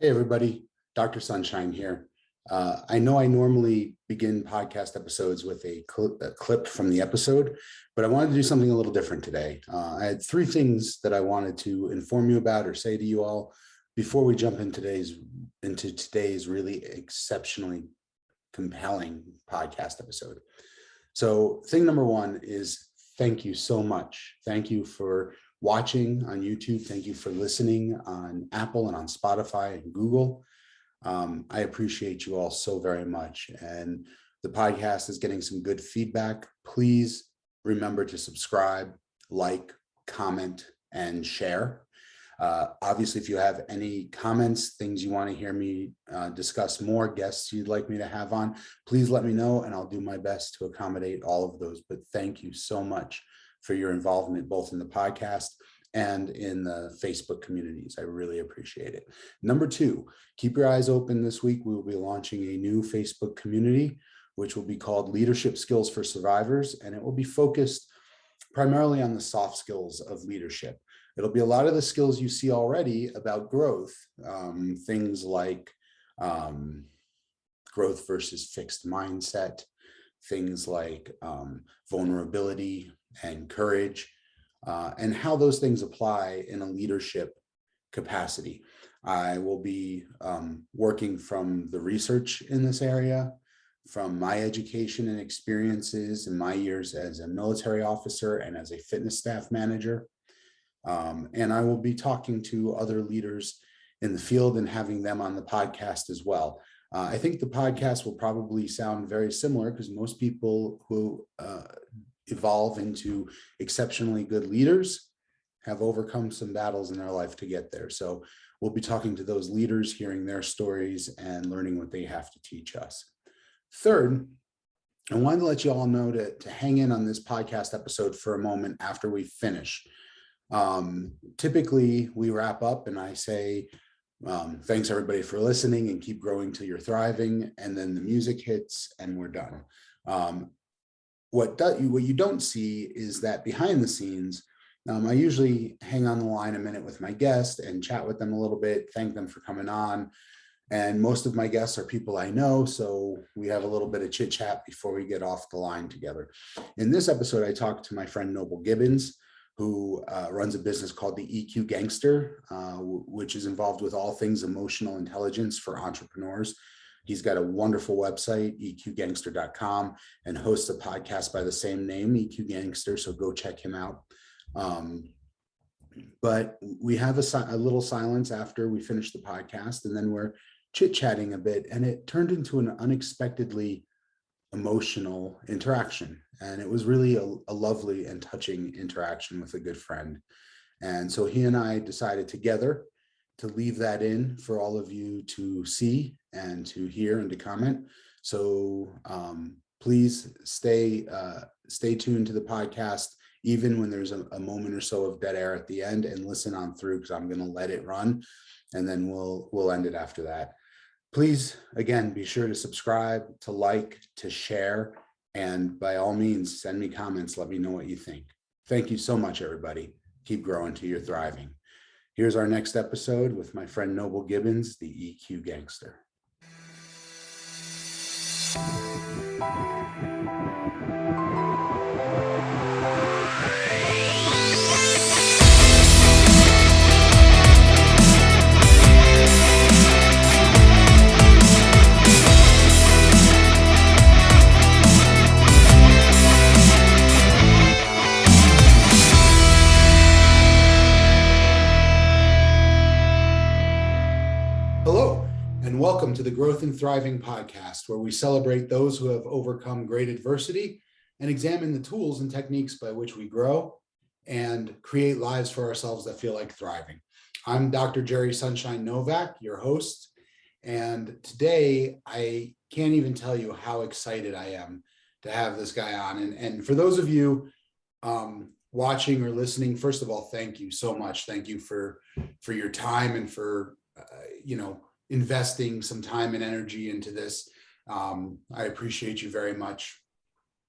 Hey, everybody. Dr. Sunshine here. I know I normally begin podcast episodes with a clip from the episode, but I wanted to do something a little different today. I had three things that I wanted to inform you about or say to you all before we jump in into today's really exceptionally compelling podcast episode. So, thing number one is thank you so much. Thank you for watching on YouTube. Thank you for listening on Apple and on Spotify and Google. I appreciate you all so very much. And the podcast is getting some good feedback. Please remember to subscribe, like, comment, and share. Obviously, if you have any comments, things you want to hear me discuss more, guests you'd like me to have on, please let me know and I'll do my best to accommodate all of those. But thank you so much for your involvement, both in the podcast and in the Facebook communities. I really appreciate it. Number two, keep your eyes open this week. We will be launching a new Facebook community, which will be called Leadership Skills for Survivors, and it will be focused primarily on the soft skills of leadership. It'll be a lot of the skills you see already about growth, things like growth versus fixed mindset, things like vulnerability and courage, and how those things apply in a leadership capacity. I will be working from the research in this area, from my education and experiences in my years as a military officer and as a fitness staff manager. And I will be talking to other leaders in the field and having them on the podcast as well. I think the podcast will probably sound very similar because most people who evolve into exceptionally good leaders have overcome some battles in their life to get there. So we'll be talking to those leaders, hearing their stories and learning what they have to teach us. Third, I wanted to let you all know to hang in on this podcast episode for a moment after we finish. Typically we wrap up and I say, thanks everybody for listening and keep growing till you're thriving. And then the music hits and we're done. What you don't see is that behind the scenes, I usually hang on the line a minute with my guest and chat with them a little bit, thank them for coming on. And most of my guests are people I know, so we have a little bit of chit chat before we get off the line together. In this episode, I talked to my friend Noble Gibbons, who runs a business called the EQ Gangster, which is involved with all things emotional intelligence for entrepreneurs. He's got a wonderful website, eqgangster.com, and hosts a podcast by the same name, EQ Gangster, so go check him out. But we have a little silence after we finish the podcast, and then we're chit-chatting a bit, and it turned into an unexpectedly emotional interaction. And it was really a lovely and touching interaction with a good friend. And so he and I decided together to leave that in for all of you to see and to hear and to comment. So please stay tuned to the podcast, even when there's a moment or so of dead air at the end, and listen on through because I'm going to let it run and then we'll end it after that. Please, again, be sure to subscribe, to like, to share, and by all means, send me comments. Let me know what you think. Thank you so much, everybody. Keep growing till you're thriving. Here's our next episode with my friend Noble Gibbons, the EQ Gangster. And welcome to the Growth and Thriving podcast, where we celebrate those who have overcome great adversity and examine the tools and techniques by which we grow and create lives for ourselves that feel like thriving. I'm Dr. Jerry Sunshine Novak, your host, and today I can't even tell you how excited I am to have this guy on. And for those of you watching or listening, first of all, thank you so much. Thank you for your time and for investing some time and energy into this. I appreciate you very much.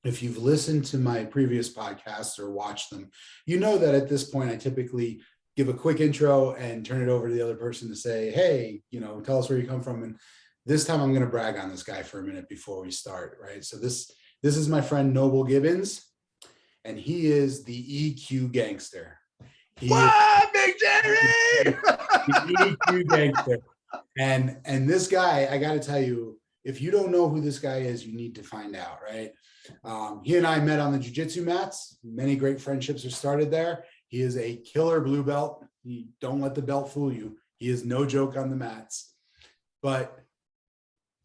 If you've listened to my previous podcasts or watched them, you know that at this point, I typically give a quick intro and turn it over to the other person to say, hey, tell us where you come from. And this time I'm going to brag on this guy for a minute before we start, right? So this is my friend Noble Gibbons, and he is the EQ gangster. What, Big Jerry? The EQ gangster. And this guy, I got to tell you, if you don't know who this guy is, you need to find out, right? He and I met on the jiu-jitsu mats. Many great friendships are started there. He is a killer blue belt. Don't let the belt fool you. He is no joke on the mats. But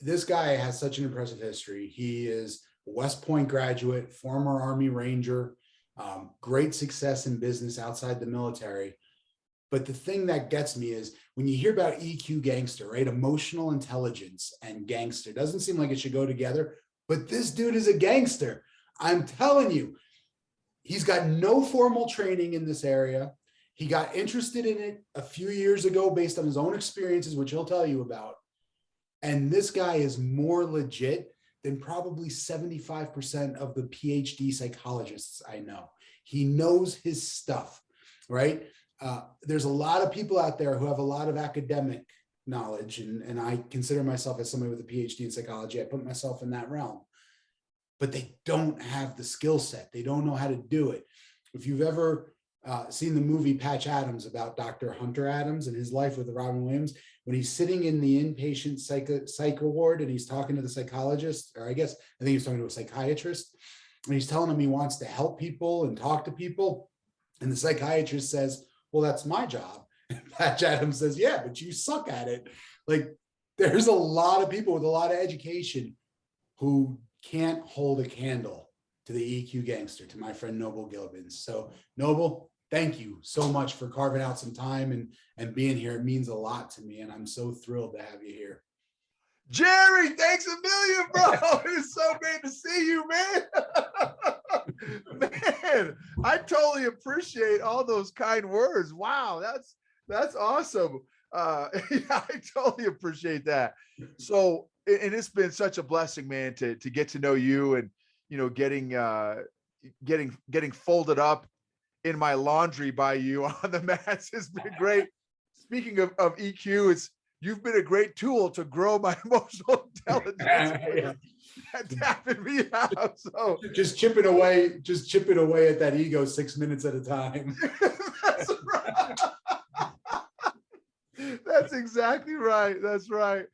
this guy has such an impressive history. He is a West Point graduate, former Army Ranger, great success in business outside the military. But the thing that gets me is when you hear about EQ gangster, right? Emotional intelligence and gangster doesn't seem like it should go together, but this dude is a gangster. I'm telling you, he's got no formal training in this area. He got interested in it a few years ago based on his own experiences, which he'll tell you about. And this guy is more legit than probably 75% of the PhD psychologists I know. He knows his stuff, right? There's a lot of people out there who have a lot of academic knowledge, and I consider myself as somebody with a PhD in psychology. I put myself in that realm, but they don't have the skill set. They don't know how to do it. If you've ever seen the movie Patch Adams about Dr. Hunter Adams and his life with Robin Williams, when he's sitting in the inpatient psych ward and he's talking to the psychologist, or I think he's talking to a psychiatrist, and he's telling him he wants to help people and talk to people. And the psychiatrist says, well, that's my job. And Patch Adams says, yeah, but you suck at it. Like, there's a lot of people with a lot of education who can't hold a candle to the EQ gangster, to my friend Noble Gibbons. So Noble, thank you so much for carving out some time and being here. It means a lot to me, and I'm so thrilled to have you here. Jerry, thanks a million, bro. It's so great to see you, man. Man, I totally appreciate all those kind words. Wow, that's awesome. Yeah, I totally appreciate that. So, and it's been such a blessing, man, to get to know you, and getting folded up in my laundry by you on the mats has been great. Speaking of EQ, you've been a great tool to grow my emotional intelligence. Tapping me out. So just chipping away at that ego 6 minutes at a time. That's right. That's exactly right. That's right.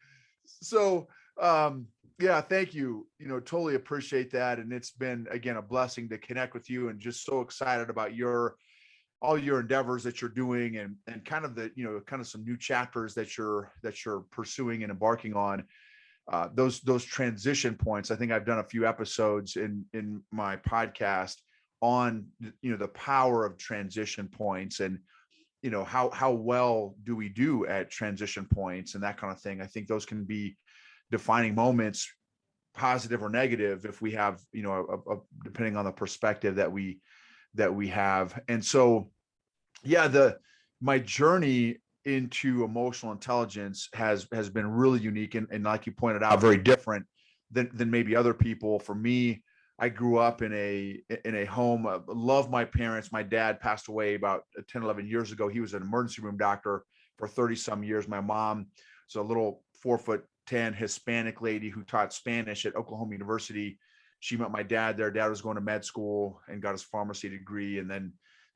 So yeah, thank you. Totally appreciate that. And it's been, again, a blessing to connect with you, and just so excited about all your endeavors that you're doing, and kind of kind of some new chapters that you're pursuing and embarking on. Those transition points. I think I've done a few episodes in my podcast on, the power of transition points, and, how well do we do at transition points and that kind of thing. I think those can be defining moments, positive or negative, if we have, depending on the perspective that we have. And so, yeah, my journey into emotional intelligence has been really unique, and like you pointed out, very different than maybe other people. For me, I grew up in a home, love my parents. My dad passed away about 10, 11 years ago. He was an emergency room doctor for 30 some years. My mom was a little 4'10" Hispanic lady who taught Spanish at Oklahoma University. She met my dad there. Dad was going to med school and got his pharmacy degree. And then,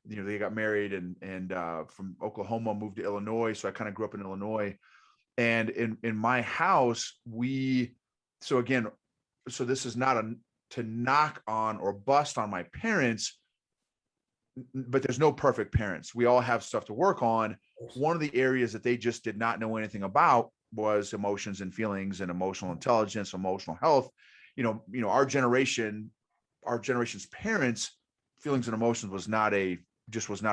they got married, and from Oklahoma moved to Illinois. So I kind of grew up in Illinois, and in my house, so this is not to knock on or bust on my parents, but there's no perfect parents. We all have stuff to work on. One of the areas that they just did not know anything about was emotions and feelings and emotional intelligence, emotional health. Our generation's parents, feelings and emotions was not a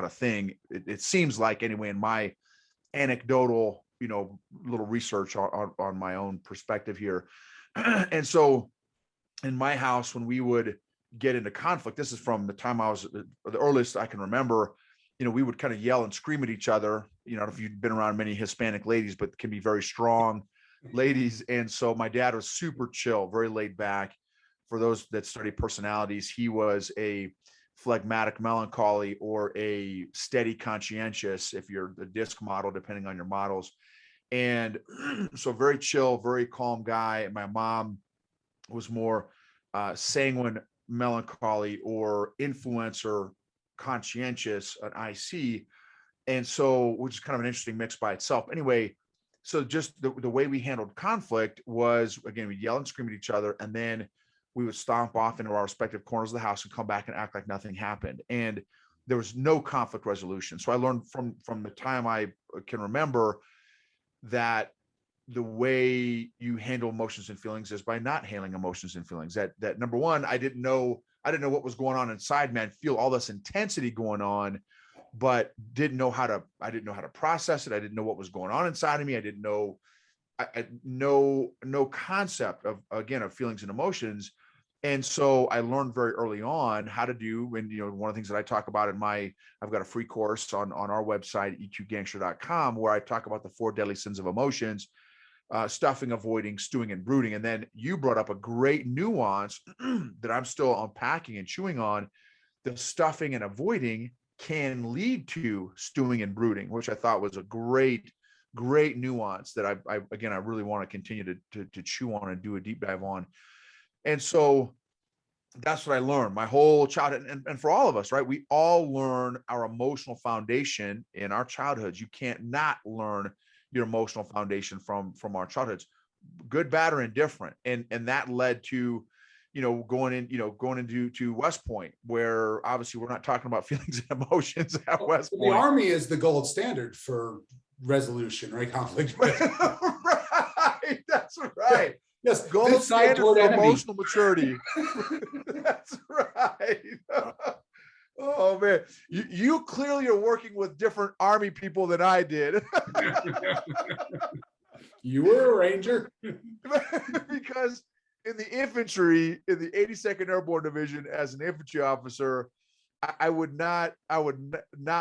thing. It seems like, anyway, in my anecdotal, little research on my own perspective here. And so in my house, when we would get into conflict, this is from the time I was the earliest I can remember, we would kind of yell and scream at each other. I don't know if you've been around many Hispanic ladies, but can be very strong ladies. And so my dad was super chill, very laid back. For those that study personalities, he was a phlegmatic melancholy or a steady conscientious, if you're the disc model, depending on your models. And so very chill, very calm guy. And my mom was more sanguine melancholy or influencer conscientious, an IC. And so, which is kind of an interesting mix by itself. Anyway, so just the way we handled conflict was, again, we'd yell and scream at each other, and then we would stomp off into our respective corners of the house and come back and act like nothing happened. And there was no conflict resolution. So I learned from the time I can remember that the way you handle emotions and feelings is by not handling emotions and feelings. That number one, I didn't know what was going on inside me. I'd feel all this intensity going on, but I didn't know how to process it. I didn't know what was going on inside of me. I didn't know, no concept of, again, of feelings and emotions. And so I learned very early on how to do, and one of the things that I talk about I've got a free course on our website, eqgangster.com, where I talk about the 4 deadly sins of emotions: stuffing, avoiding, stewing, and brooding. And then you brought up a great nuance that I'm still unpacking and chewing on. The stuffing and avoiding can lead to stewing and brooding, which I thought was a great nuance that I really want to continue to chew on and do a deep dive on. And so that's what I learned my whole childhood. And for all of us, right, we all learn our emotional foundation in our childhoods. You can't not learn your emotional foundation from our childhoods, good, bad, or indifferent. And that led to, going into West Point, where obviously we're not talking about feelings and emotions at West Point. The Army is the gold standard for resolution, right? Conflict. Right. That's right. Yes. Gold standard for emotional maturity. That's right. Oh man, you clearly are working with different Army people than I did. You were a Ranger. Because in the infantry, in the 82nd Airborne Division, as an infantry officer, I would not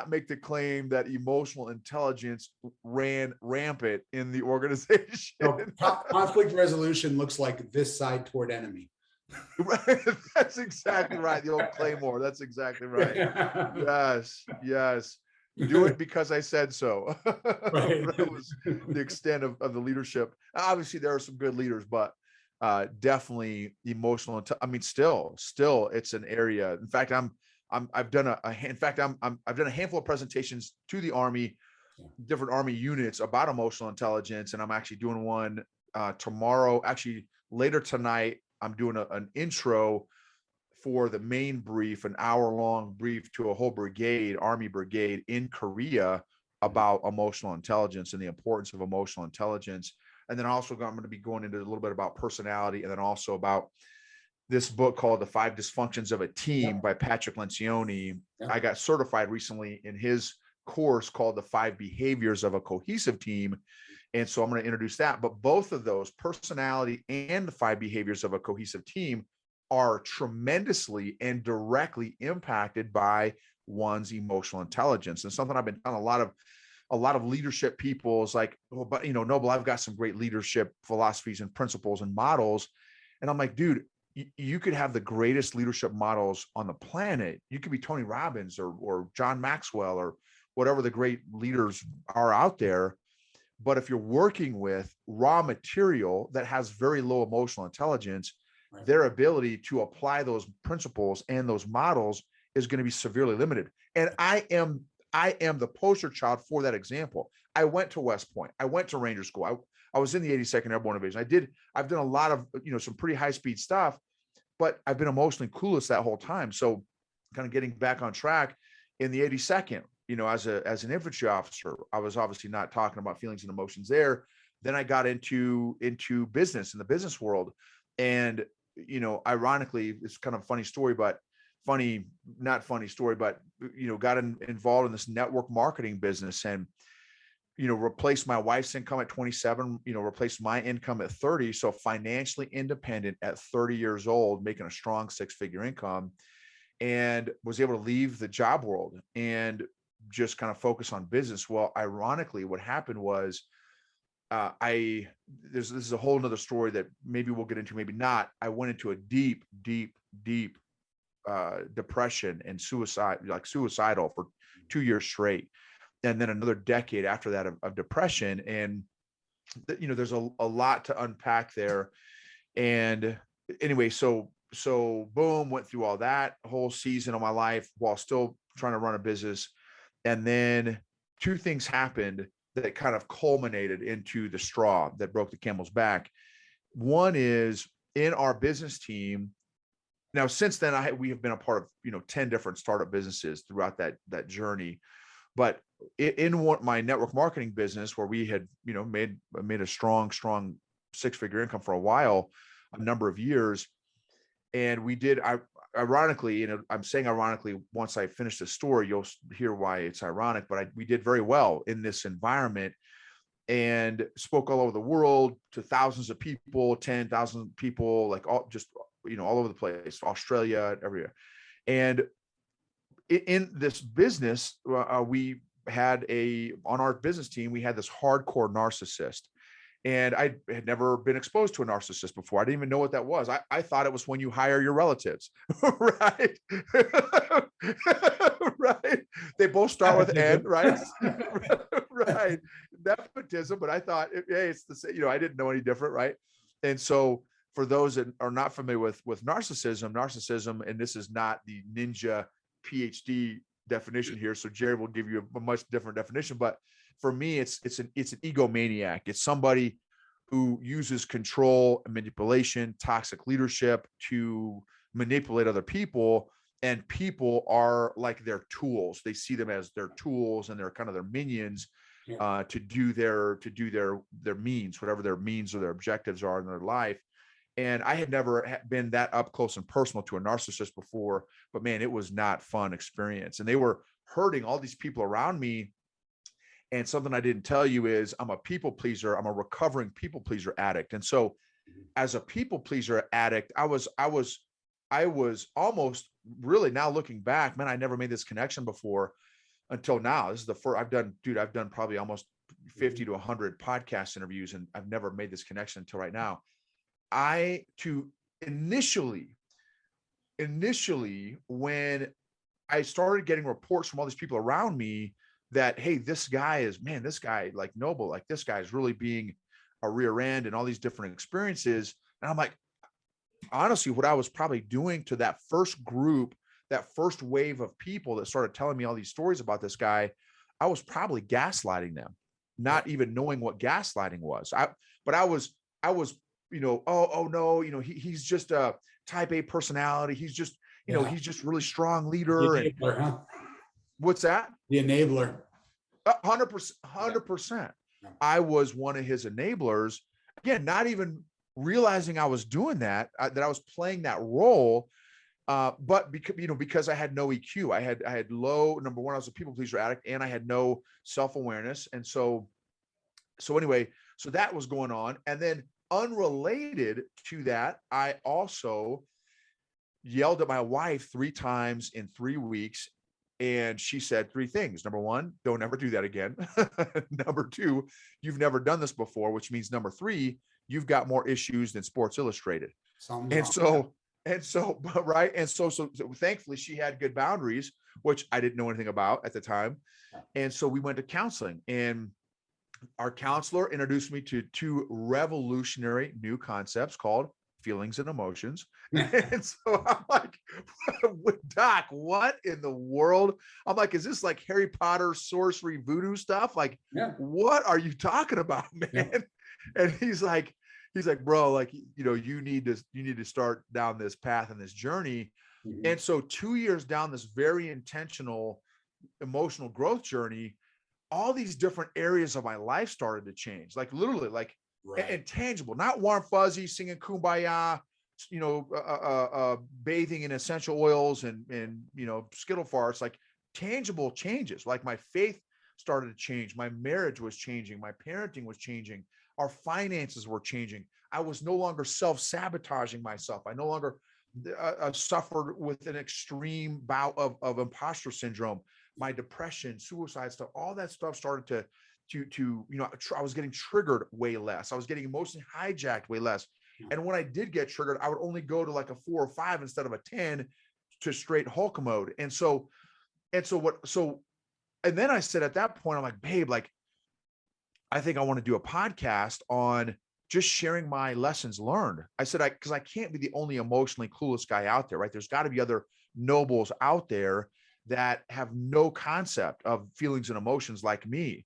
make the claim that emotional intelligence ran rampant in the organization. No, conflict resolution looks like this side toward enemy. Right. That's exactly right. The old Claymore. That's exactly right. Yes. Do it because I said so. Right. That was the extent of the leadership. Obviously, there are some good leaders, but definitely emotional. I mean, still, it's an area. In fact, I've done a handful of presentations to the Army, different Army units about emotional intelligence, and I'm actually doing one tomorrow. Actually, later tonight, I'm doing an intro for the main brief, an hour-long brief to a whole brigade, Army brigade in Korea, about emotional intelligence and the importance of emotional intelligence. And then also I'm going to be going into a little bit about personality, and then also about this book called The 5 Dysfunctions of a Team by Patrick Lencioni. I got certified recently in his course called The 5 Behaviors of a Cohesive Team. And so I'm going to introduce that. But both of those, personality and the 5 behaviors of a cohesive team, are tremendously and directly impacted by one's emotional intelligence. And something I've been telling a lot of leadership people is like, oh, but Noble, I've got some great leadership philosophies and principles and models. And I'm like, dude, you could have the greatest leadership models on the planet. You could be Tony Robbins or John Maxwell or whatever the great leaders are out there. But if you're working with raw material that has very low emotional intelligence, right, their ability to apply those principles and those models is going to be severely limited. And I am the poster child for that example. I went to West Point. I went to Ranger School. I was in the 82nd Airborne Division. I've done a lot of, some pretty high speed stuff, but I've been emotionally clueless that whole time. So kind of getting back on track in the 82nd, as an infantry officer, I was obviously not talking about feelings and emotions there. Then I got into business, in the business world. And, ironically, it's kind of a funny story, but not funny story, but, got involved in this network marketing business and, replaced my wife's income at 27, replaced my income at 30. So financially independent at 30 years old, making a strong 6-figure income, and was able to leave the job world and just kind of focus on business. Well, ironically, what happened was, this is a whole nother story that maybe we'll get into, maybe not. I went into a deep depression and suicidal for 2 years straight. And then another decade after that of depression. And, there's a lot to unpack there. And anyway, so boom, went through all that whole season of my life while still trying to run a business. And then two things happened that kind of culminated into the straw that broke the camel's back. One is in our business team. Now, since then, we have been a part of 10 different startup businesses throughout that journey. But in my network marketing business, where we had made a strong 6-figure income for a number of years, and we did. Ironically, I'm saying ironically, once I finish the story, you'll hear why it's ironic. But we did very well in this environment, and spoke all over the world to thousands of people, 10,000 people, like all over the place, Australia, everywhere. And in this business, we had on our business team, we had this hardcore narcissist. And I had never been exposed to a narcissist before. I didn't even know what that was. I thought it was when you hire your relatives, right? Right. They both start with N, right? Right. Nepotism. But I thought, hey, it's the same. I didn't know any different, right? And so, for those that are not familiar with narcissism, and this is not the ninja PhD definition here, so Jerry will give you a much different definition. But for me, it's an egomaniac. It's somebody who uses control and manipulation, toxic leadership to manipulate other people, and people are like their tools. They see them as their tools, and they're kind of their minions to do their means, whatever their means or their objectives are in their life. And I had never been that up close and personal to a narcissist before, but man, it was not fun experience. And they were hurting all these people around me. And something I didn't tell you is I'm a people pleaser. I'm a recovering people pleaser addict. And so as a people pleaser addict, I was almost really, now looking back, man, I never made this connection before until now. This is the first I've done probably almost 50 to 100 podcast interviews, and I've never made this connection until right now. Initially, when I started getting reports from all these people around me that, hey, this guy like noble, like this guy is really being a rear end and all these different experiences. And I'm like, honestly, what I was probably doing to that first group, that first wave of people that started telling me all these stories about this guy, I was probably gaslighting them, not even knowing what gaslighting was. I was, oh no, he's just a type A personality. He's just, he's just really strong leader. The enabler, huh? What's that? The enabler. 100%. I was one of his enablers. Again, not even realizing I was doing that I was playing that role. But because I had no EQ, I had low, number one, I was a people pleaser addict, and I had no self-awareness. And so anyway, so that was going on. And then unrelated to that, I also yelled at my wife 3 times in 3 weeks. And she said 3 things. Number 1, don't ever do that again. Number 2, you've never done this before, which means number 3, you've got more issues than Sports Illustrated. So thankfully she had good boundaries, which I didn't know anything about at the time. And so we went to counseling, and our counselor introduced me to 2 revolutionary new concepts called feelings and emotions. And so I'm like, Doc, what in the world? I'm like, is this like Harry Potter sorcery voodoo stuff? Like, what are you talking about, man? Yeah. And he's like, bro, like, you need to start down this path and this journey. Mm-hmm. And so 2 years down this very intentional emotional growth journey, all these different areas of my life started to change, like literally, like, right, and tangible, not warm fuzzy singing kumbaya, bathing in essential oils and Skittle farts, like tangible changes. Like my faith started to change, my marriage was changing, my parenting was changing, our finances were changing. I was no longer self-sabotaging myself. I no longer suffered with an extreme bout of imposter syndrome. My depression, suicide stuff, all that stuff started to I was getting triggered way less. I was getting emotionally hijacked way less. And when I did get triggered, I would only go to like a 4 or 5 instead of a 10, to straight Hulk mode. And then I said at that point, I'm like, babe, like, I think I want to do a podcast on just sharing my lessons learned. I said, because I can't be the only emotionally clueless guy out there, right? There's got to be other nobles out there that have no concept of feelings and emotions like me.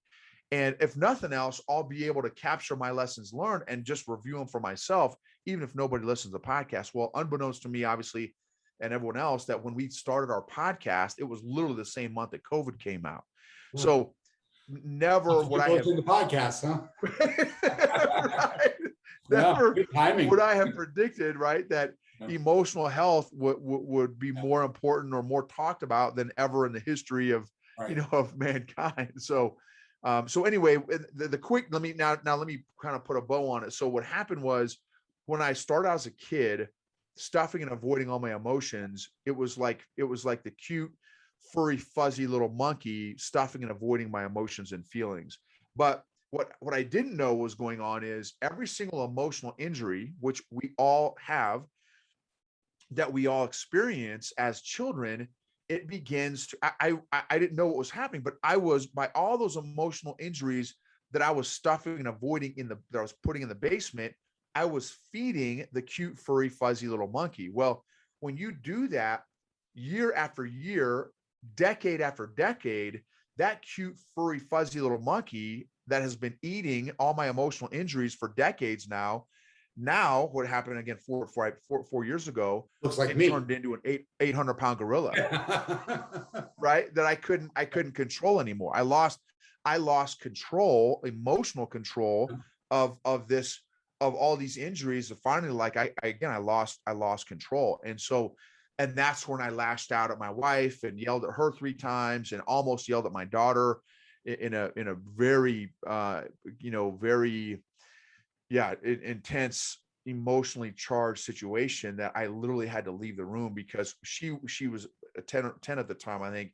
And if nothing else, I'll be able to capture my lessons learned and just review them for myself, even if nobody listens to the podcast. Well, unbeknownst to me, obviously, and everyone else, that when we started our podcast, it was literally the same month that COVID came out. So never would I have the podcast, huh? right. Yeah, Never good timing. would I have predicted, right, that emotional health would be more important or more talked about than ever in the history of of mankind. So anyway, the quick, let me kind of put a bow on it. So what happened was, when I started out as a kid, stuffing and avoiding all my emotions, it was like the cute, furry, fuzzy little monkey stuffing and avoiding my emotions and feelings. But what I didn't know was going on is every single emotional injury, which we all have, that we all experience as children, it begins to, I didn't know what was happening, but I was, by all those emotional injuries that I was stuffing and avoiding that I was putting in the basement, I was feeding the cute, furry, fuzzy little monkey. Well, when you do that year after year, decade after decade, that cute, furry, fuzzy little monkey that has been eating all my emotional injuries for decades now, what happened again 4 years ago, looks like it me turned into an 800-pound gorilla, right? That I couldn't control anymore. I lost control, emotional control of all these injuries. And finally, like I lost control. And that's when I lashed out at my wife and yelled at her 3 times and almost yelled at my daughter in a very very intense, emotionally charged situation, that I literally had to leave the room because she was a 10 at the time. I think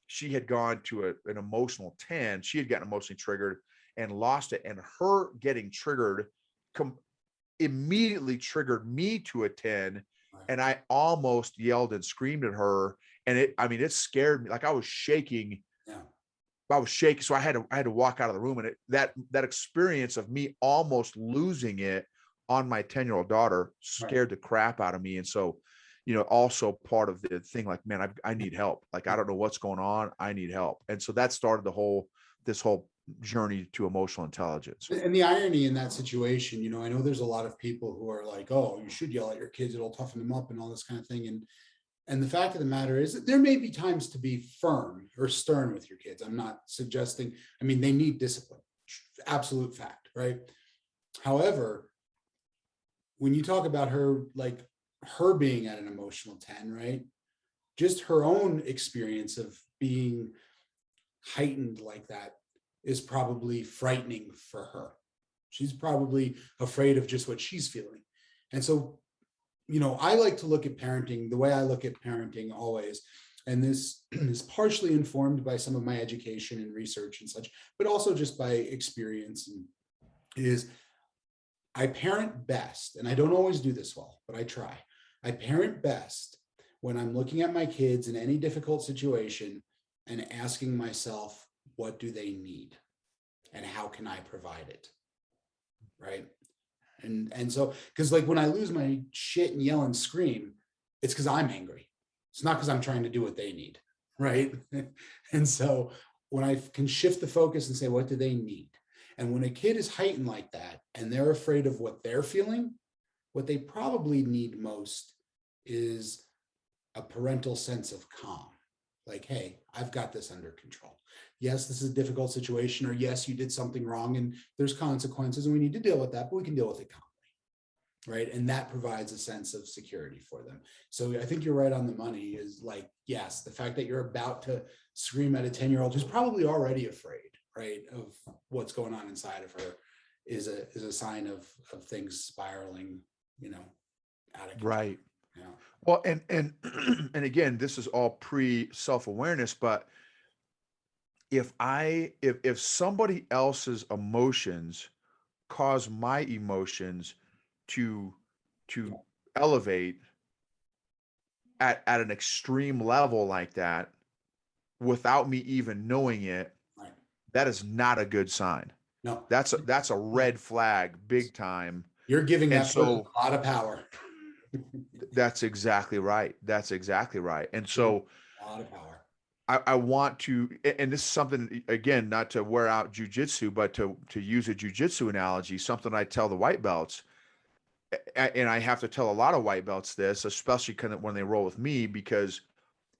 she had gone to an emotional 10. She had gotten emotionally triggered and lost it. And her getting triggered immediately triggered me to a 10. And I almost yelled and screamed at her. And it scared me. Like I was shaking. Yeah. I was shaking. So I had to walk out of the room. And that experience of me almost losing it on my 10-year-old daughter scared the crap out of me. And so, also part of the thing, like, man, I need help. Like, I don't know what's going on. I need help. And so that started this whole journey to emotional intelligence. And the irony in that situation, I know there's a lot of people who are like, oh, you should yell at your kids, it'll toughen them up and all this kind of thing. And the fact of the matter is that there may be times to be firm or stern with your kids. I'm not suggesting, they need discipline, absolute fact, right? However, when you talk about her, like her being at an emotional 10, right? Just her own experience of being heightened like that is probably frightening for her. She's probably afraid of just what she's feeling. And so, I like to look at parenting the way I look at parenting always. And this is partially informed by some of my education and research and such, but also just by experience. And is I parent best, and I don't always do this well, but I try. I parent best when I'm looking at my kids in any difficult situation and asking myself, what do they need? And how can I provide it? Right. And so, because like when I lose my shit and yell and scream, it's because I'm angry. It's not because I'm trying to do what they need. Right. And so when I can shift the focus and say, what do they need? And when a kid is heightened like that and they're afraid of what they're feeling, what they probably need most is a parental sense of calm. Like, hey, I've got this under control. Yes, this is a difficult situation, or yes, you did something wrong and there's consequences and we need to deal with that, but we can deal with it calmly, right? And that provides a sense of security for them. So I think you're right on the money. Is like, yes, the fact that you're about to scream at a 10-year-old who's probably already afraid, right, of what's going on inside of her is a sign of things spiraling, out of control. Right. Yeah. Well, and and again, this is all pre self-awareness, but if somebody else's emotions cause my emotions to elevate, at an extreme level like that without me even knowing it, Right. that is not a good sign. No, That's a red flag, big time. you're giving And that person so a lot of power. that's exactly right. That's exactly right. And Yeah, so a lot of power. I want to, and this is something, again, not to wear out jujitsu, but to use a jujitsu analogy, something I tell the white belts, and I have to tell a lot of white belts this, especially kind of when they roll with me, because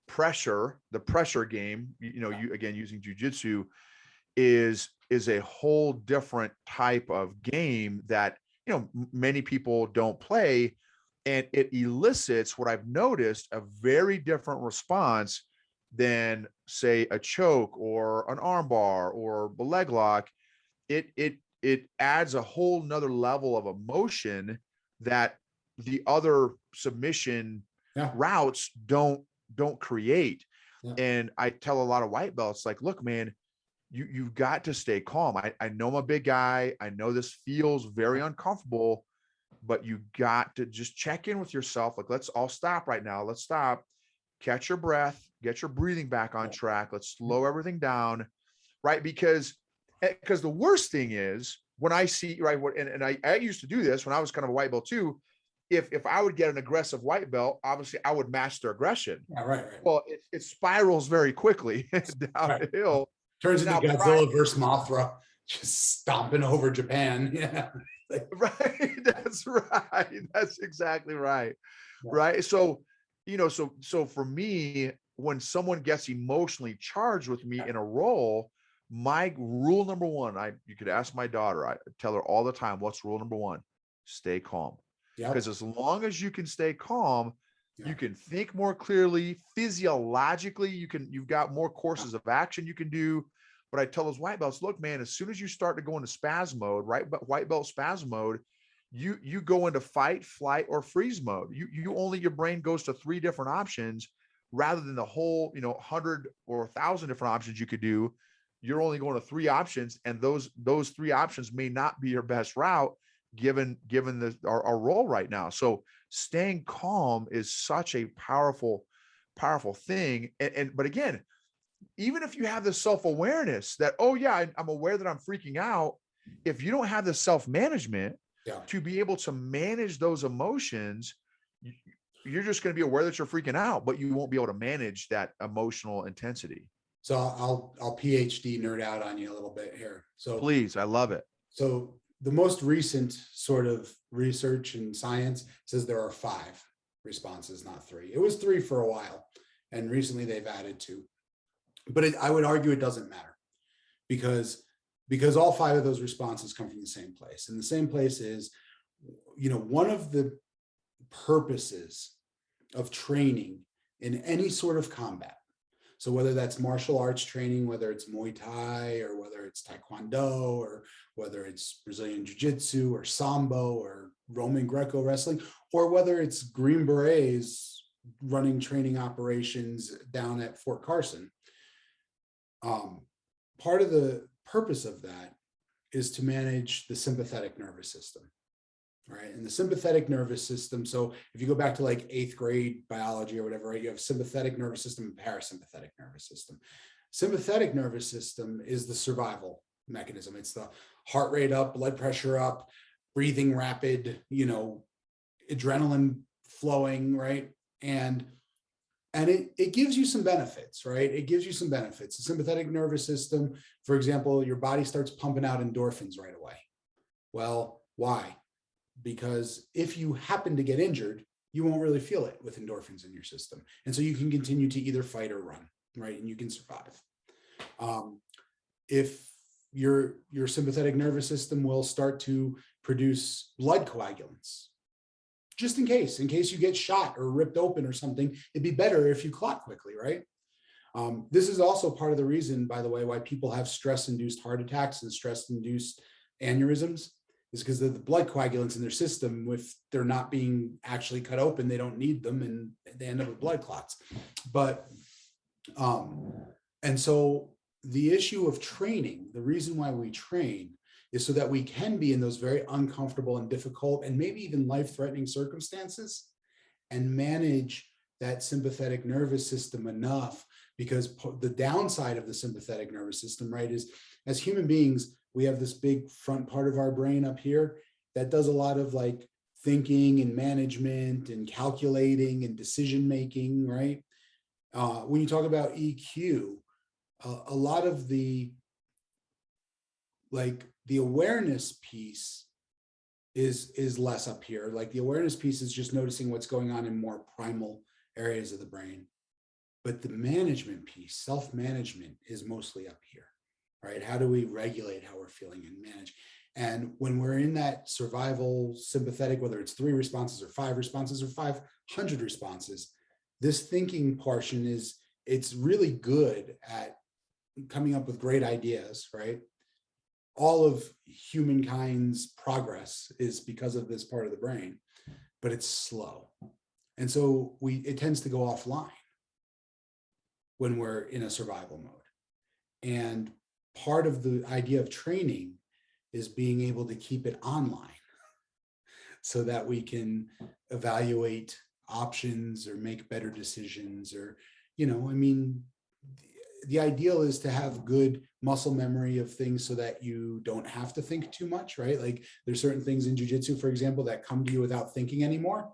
the pressure game, you again using jujitsu is a whole different type of game that many people don't play, and it elicits what I've noticed a very different response than say a choke or an armbar or a leg lock. It adds a whole nother level of emotion that the other submission Yeah. routes don't create. Yeah. And I tell a lot of white belts, like, look, man, you've got to stay calm. I know I'm a big guy. I know this feels very uncomfortable, but you got to just check in with yourself. Like, let's all stop right now. Let's stop, catch your breath, get your breathing back on track. Let's slow everything down, right? Because the worst thing is when I see, right, and I used to do this when I was kind of a white belt too. If I would get an aggressive white belt, obviously I would match their aggression. Yeah, right. Well, it spirals very quickly Right. downhill. Turns into Now, Godzilla versus Mothra, just stomping over Japan. Yeah. right. That's right. That's exactly right. Yeah. Right. So, so for me, when someone gets emotionally charged with me in a role, my rule number one, you could ask my daughter, I tell her all the time, what's rule number one? Stay calm. Yep. Because as long as you can stay calm, Yeah. you can think more clearly. Physiologically, you've got more courses of action you can do. But I tell those white belts, look, man, as soon as you start to go into spaz mode, right? But white belt spaz mode, you go into fight, flight, or freeze mode. Your brain goes to 3 different options rather than the whole, 100 or 1,000 different options you could do. You're only going to 3 options, and those 3 options may not be your best route given our role right now. So staying calm is such a powerful thing. But again, even if you have this self-awareness that, oh yeah, I'm aware that I'm freaking out, if you don't have the self-management to be able to manage those emotions, you're just going to be aware that you're freaking out, but you won't be able to manage that emotional intensity. So I'll PhD nerd out on you a little bit here. So please, I love it. So the most recent sort of research and science says there are 5 responses, not 3. It was 3 for a while, and recently they've added 2. But I would argue it doesn't matter because all 5 of those responses come from the same place. And the same place is, one of the purposes of training in any sort of combat. So whether that's martial arts training, whether it's Muay Thai or whether it's Taekwondo or whether it's Brazilian Jiu-Jitsu or Sambo or Roman Greco wrestling, or whether it's Green Berets running training operations down at Fort Carson, part of the purpose of that is to manage the sympathetic nervous system. Right. And the sympathetic nervous system. So if you go back to like 8th grade biology or whatever, right, you have sympathetic nervous system and parasympathetic nervous system. Sympathetic nervous system is the survival mechanism. It's the heart rate up, blood pressure up, breathing rapid, adrenaline flowing, right? And it gives you some benefits, right? It gives you some benefits. The sympathetic nervous system, for example, your body starts pumping out endorphins right away. Well, why? Because if you happen to get injured, you won't really feel it with endorphins in your system. And so you can continue to either fight or run, right? And you can survive. If your sympathetic nervous system will start to produce blood coagulants, just in case you get shot or ripped open or something, it'd be better if you clot quickly, right? This is also part of the reason, by the way, why people have stress-induced heart attacks and stress-induced aneurysms. Is because of the blood coagulants in their system. If they're not being actually cut open, they don't need them and they end up with blood clots. But, and so the issue of training, the reason why we train is so that we can be in those very uncomfortable and difficult and maybe even life-threatening circumstances and manage that sympathetic nervous system enough, because the downside of the sympathetic nervous system, right, is as human beings, we have this big front part of our brain up here that does a lot of like thinking and management and calculating and decision making, right? When you talk about EQ, a lot of the like the awareness piece is less up here. Like the awareness piece is just noticing what's going on in more primal areas of the brain. But the management piece, self-management, is mostly up here, right? How do we regulate how we're feeling and manage? And when we're in that survival sympathetic, whether it's 3 responses or 5 responses or 500 responses, this thinking portion it's really good at coming up with great ideas, right? All of humankind's progress is because of this part of the brain, but it's slow. And so it tends to go offline when we're in a survival mode. And part of the idea of training is being able to keep it online so that we can evaluate options or make better decisions, or, I mean, the ideal is to have good muscle memory of things so that you don't have to think too much, right? Like there's certain things in jujitsu, for example, that come to you without thinking anymore.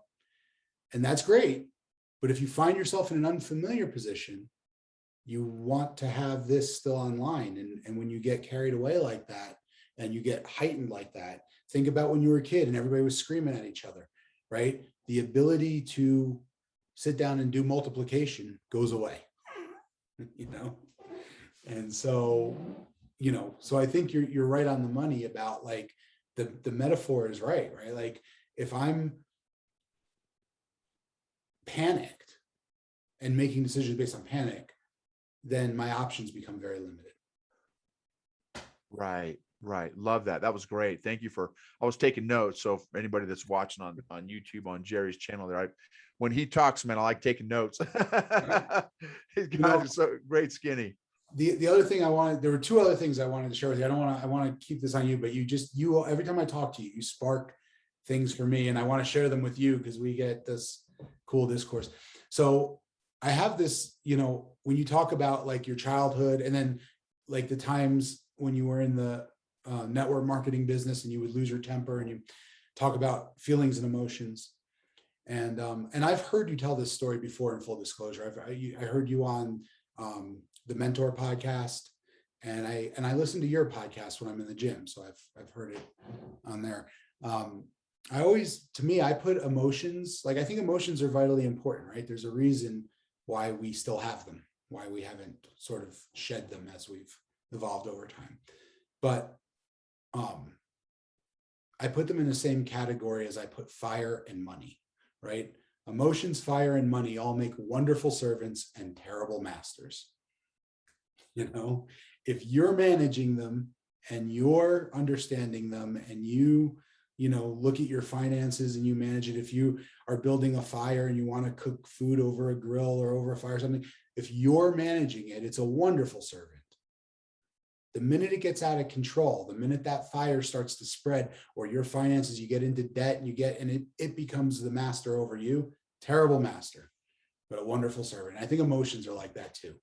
And that's great. But if you find yourself in an unfamiliar position, you want to have this still online. And when you get carried away like that and you get heightened like that, think about when you were a kid and everybody was screaming at each other, right? The ability to sit down and do multiplication goes away. And so, so I think you're right on the money about like the metaphor is right? Like if I'm panicked and making decisions based on panic, then my options become very limited. Right. Love that. That was great. Thank you I was taking notes. So for anybody that's watching on YouTube, on Jerry's channel there, when he talks, man, I like taking notes. His guys are so great skinny. The other thing there were 2 other things I wanted to share with you. I want to keep this on you, but you every time I talk to you, you spark things for me, and I want to share them with you because we get this cool discourse. So I have this, when you talk about like your childhood and then like the times when you were in the network marketing business and you would lose your temper, and you talk about feelings and emotions. And I've heard you tell this story before, in full disclosure. I heard you on the Mentor podcast, and I listen to your podcast when I'm in the gym. So I've heard it on there. I put emotions, like I think emotions are vitally important, right? There's a reason why we still have them, why we haven't sort of shed them as we've evolved over time. But I put them in the same category as I put fire and money, right? Emotions, fire, and money all make wonderful servants and terrible masters. If you're managing them and you're understanding them, and you look at your finances and you manage it, if you are building a fire and you want to cook food over a grill or over a fire or something, if you're managing it, it's a wonderful servant. The minute it gets out of control, the minute that fire starts to spread, or your finances, you get into debt and it becomes the master over you, terrible master, but a wonderful servant. I think emotions are like that too.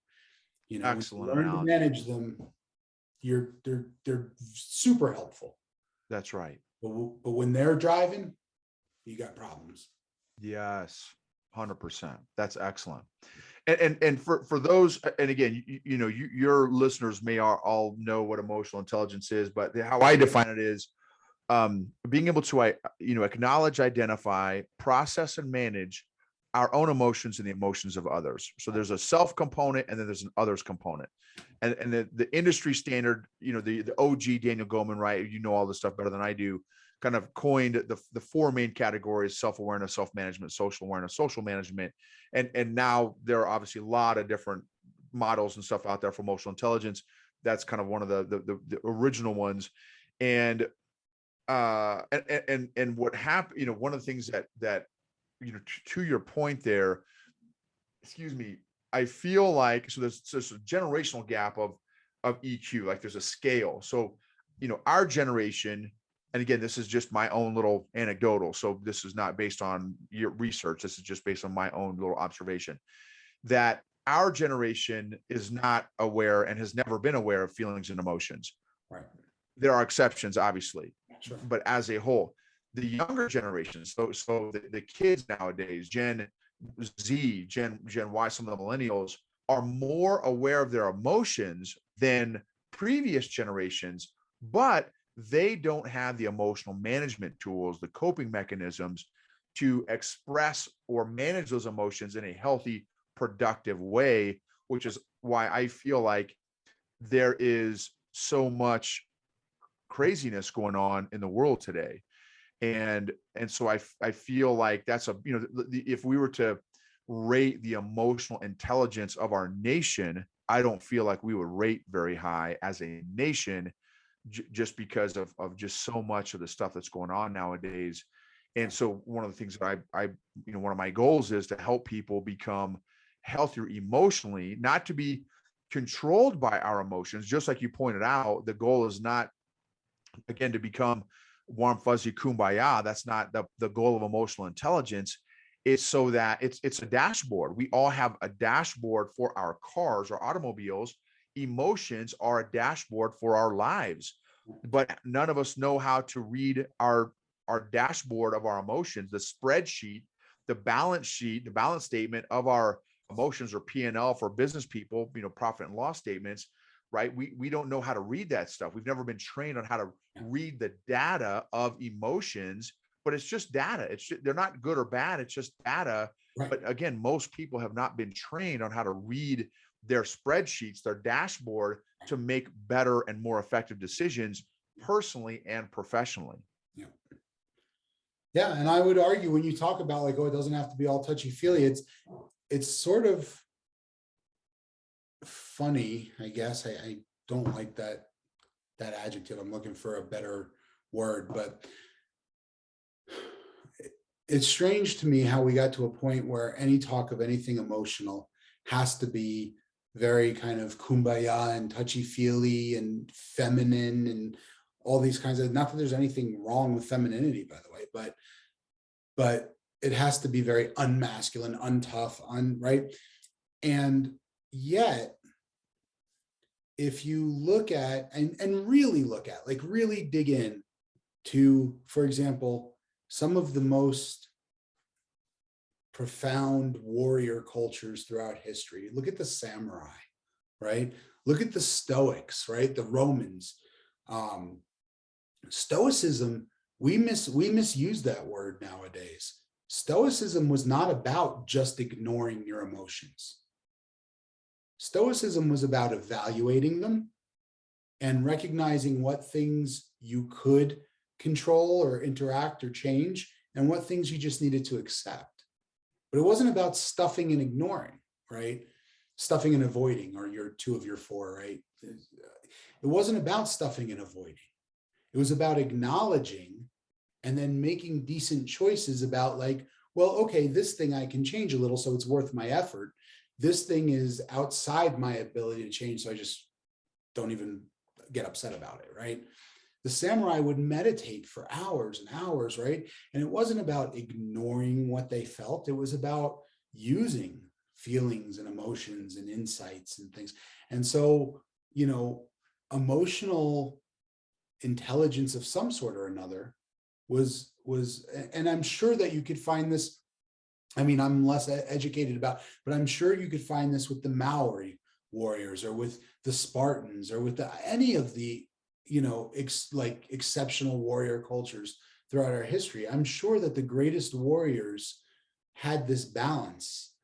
Excellent. Learn to manage them. They're super helpful. That's right. But when they're driving, you got problems. Yes, 100%. That's excellent. And for those, and again, your listeners may all know what emotional intelligence is, but how I define it is being able to acknowledge, identify, process, and manage our own emotions and the emotions of others. So there's a self component, and then there's an others component. And the industry standard, the OG Daniel Goleman, right? All this stuff better than I do, kind of coined the 4 main categories: self-awareness, self-management, social awareness, social management. And now there are obviously a lot of different models and stuff out there for emotional intelligence. That's kind of one of the original ones. And what happened, one of the things that to your point there, excuse me, I feel like, so there's a generational gap of EQ, like there's a scale. So, our generation, and again, this is just my own little anecdotal, so this is not based on your research. This is just based on my own little observation, that our generation is not aware and has never been aware of feelings and emotions. Right. There are exceptions, obviously, Sure. but as a whole, the younger generations, so the kids nowadays, Gen Z, Gen Y, some of the millennials are more aware of their emotions than previous generations, but they don't have the emotional management tools, the coping mechanisms to express or manage those emotions in a healthy, productive way, which is why I feel like there is so much craziness going on in the world today. And so I feel like that's a, if we were to rate the emotional intelligence of our nation, I don't feel like we would rate very high as a nation, just because of just so much of the stuff that's going on nowadays. And so one of the things that one of my goals is to help people become healthier emotionally, not to be controlled by our emotions. Just like you pointed out, the goal is not, again, to become warm, fuzzy kumbaya. That's not the goal of emotional intelligence. It's so that it's a dashboard. We all have a dashboard for our cars or automobiles. Emotions are a dashboard for our lives, but none of us know how to read our dashboard of our emotions, the spreadsheet, the balance sheet, the balance statement of our emotions, or P&L for business people, profit and loss statements, right? We don't know how to read that stuff. We've never been trained on how to read the data of emotions, but it's just data. They're not good or bad. It's just data. Right. But again, most people have not been trained on how to read their spreadsheets, their dashboard, to make better and more effective decisions personally and professionally. Yeah. Yeah. And I would argue, when you talk about like, oh, it doesn't have to be all touchy feely, it's sort of funny, I guess. I don't like that adjective. I'm looking for a better word, but it's strange to me how we got to a point where any talk of anything emotional has to be very kind of kumbaya and touchy feely and feminine and all these kinds of, not that there's anything wrong with femininity, by the way, but it has to be very unmasculine, untough, right? And yet, if you look at and really look at, like really dig in to, for example, some of the most profound warrior cultures throughout history, look at the samurai, right? Look at the Stoics, right? The Romans. Stoicism, we misuse that word nowadays. Stoicism was not about just ignoring your emotions. Stoicism was about evaluating them and recognizing what things you could control or interact or change, and what things you just needed to accept. But it wasn't about stuffing and ignoring, right? Stuffing and avoiding, or your 2 of your 4, right? It wasn't about stuffing and avoiding. It was about acknowledging and then making decent choices about, like, well, okay, this thing I can change a little, so it's worth my effort. This thing is outside my ability to change, so I just don't even get upset about it, right? The samurai would meditate for hours and hours, right? And it wasn't about ignoring what they felt. It was about using feelings and emotions and insights and things. And so, emotional intelligence of some sort or another was, and I'm sure that you could find this. I mean, I'm less educated about, but I'm sure you could find this with the Maori warriors, or with the Spartans, or with any of the, exceptional warrior cultures throughout our history. I'm sure that the greatest warriors had this balance,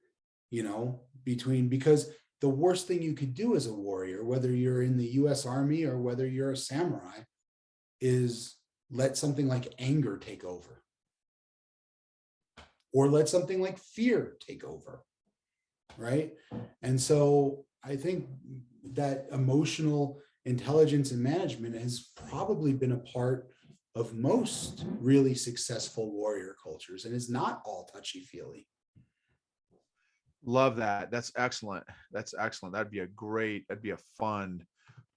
between, because the worst thing you could do as a warrior, whether you're in the US Army or whether you're a samurai, is let something like anger take over, or let something like fear take over, right? And so I think that emotional intelligence and management has probably been a part of most really successful warrior cultures, and it's not all touchy-feely. Love that. That's excellent. That'd be a fun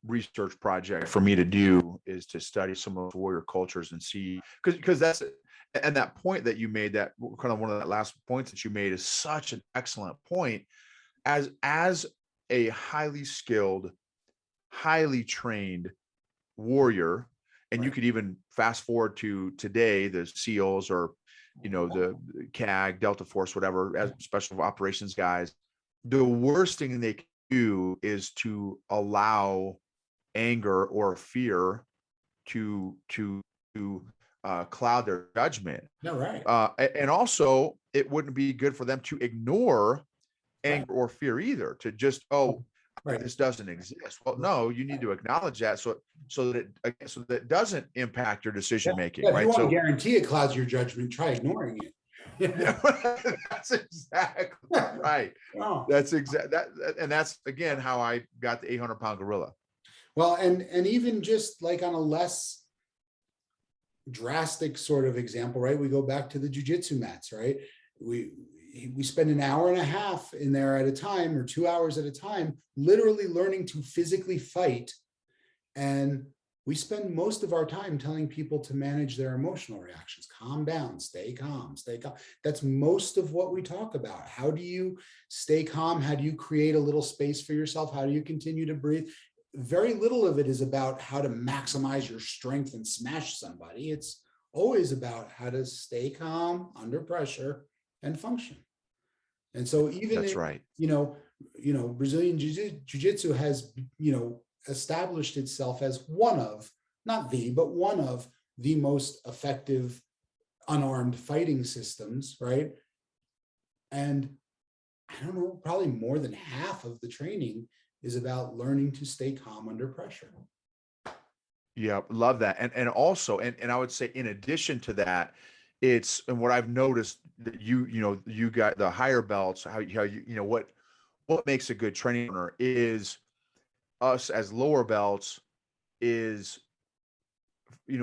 research project for me to do is to study some of those warrior cultures and see, because that's, and that point that you made, that kind of one of the last points that you made is such an excellent point. As a highly skilled, highly trained warrior, and you Right. could even fast forward to today, the SEALs or, the CAG, Delta Force, whatever, as special operations guys, the worst thing they can do is to allow anger or fear to cloud their judgment. No, right. And also, it wouldn't be good for them to ignore Right. anger or fear either, to just, Right. this doesn't exist. Well, no, you need to acknowledge that, so that it doesn't impact your decision making, Yeah, if you right? want to So guarantee it clouds your judgment, try ignoring it. that's exactly right. Wow. That's and that's again how I got the 800-pound gorilla. Well, and even just like on a less drastic sort of example, right? We go back to the jujitsu mats, right? We spend an hour and a half in there at a time, or 2 hours at a time, literally learning to physically fight. And we spend most of our time telling people to manage their emotional reactions. Calm down, stay calm, stay calm. That's most of what we talk about. How do you stay calm? How do you create a little space for yourself? How do you continue to breathe? Very little of it is about how to maximize your strength and smash somebody. It's always about how to stay calm under pressure and function. And so even That's if, right. Brazilian Jiu-Jitsu has, established itself as one of, not the, but one of the most effective unarmed fighting systems, right? And I don't know, probably more than half of the training is about learning to stay calm under pressure. Yeah, love that. And also, and I would say in addition to that, it's, and what I've noticed that you got the higher belts, how what makes a good training partner is us as lower belts is,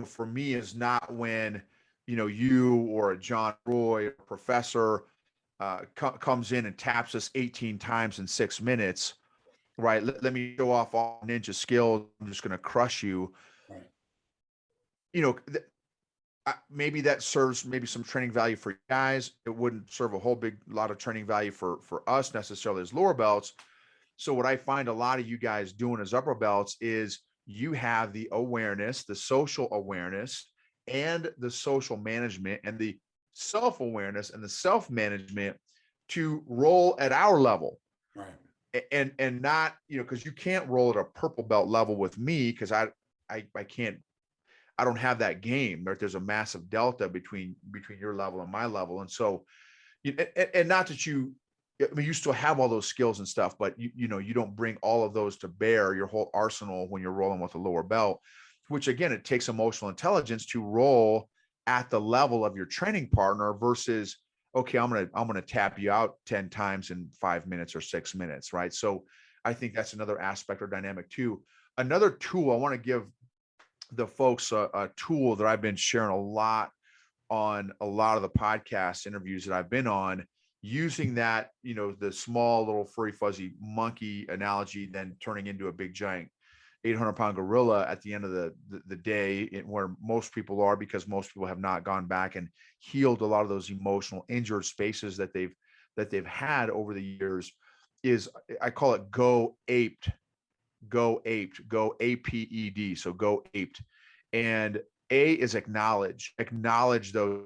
for me, is not when, you or a John Roy, a professor, comes in and taps us 18 times in 6 minutes, right? Let me show off all ninja skills. I'm just going to crush you. Right. You know, maybe that serves maybe some training value for you guys. It wouldn't serve a whole big lot of training value for us necessarily as lower belts. So what I find a lot of you guys doing as upper belts is you have the awareness, the social awareness, and the social management, and the self-awareness and the self-management to roll at our level. Right. And not, because you can't roll at a purple belt level with me, because I can't, I don't have that game. There's a massive delta between your level and my level. And so, and not that you still have all those skills and stuff, but you don't bring all of those to bear, your whole arsenal, when you're rolling with a lower belt, which again, it takes emotional intelligence to roll at the level of your training partner versus, okay, I'm going to tap you out 10 times in 5 minutes or 6 minutes. Right. So I think that's another aspect or dynamic too. Another tool I want to give the folks, a tool that I've been sharing a lot on a lot of the podcast interviews that I've been on, using that, the small little furry fuzzy monkey analogy, then turning into a big giant 800-pound gorilla at the end of the day, where most people are, because most people have not gone back and healed a lot of those emotional injured spaces that they've had over the years, is, I call it go aped, go APED. So go aped. And A is acknowledge those.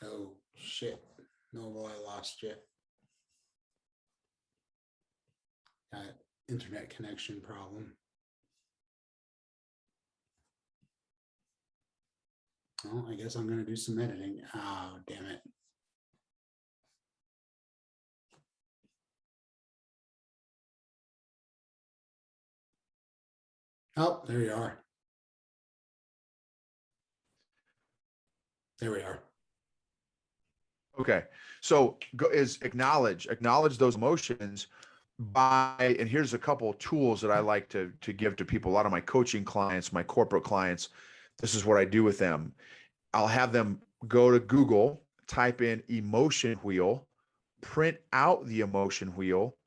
Oh shit. No, well, I lost you. Internet connection problem. Well, I guess I'm going to do some editing. Oh, damn it. Oh, there you are. There we are. Okay. So is acknowledge those emotions by, and here's a couple of tools that I like to give to people. A lot of my coaching clients, my corporate clients, this is what I do with them. I'll have them go to Google, type in emotion wheel, print out the emotion wheel,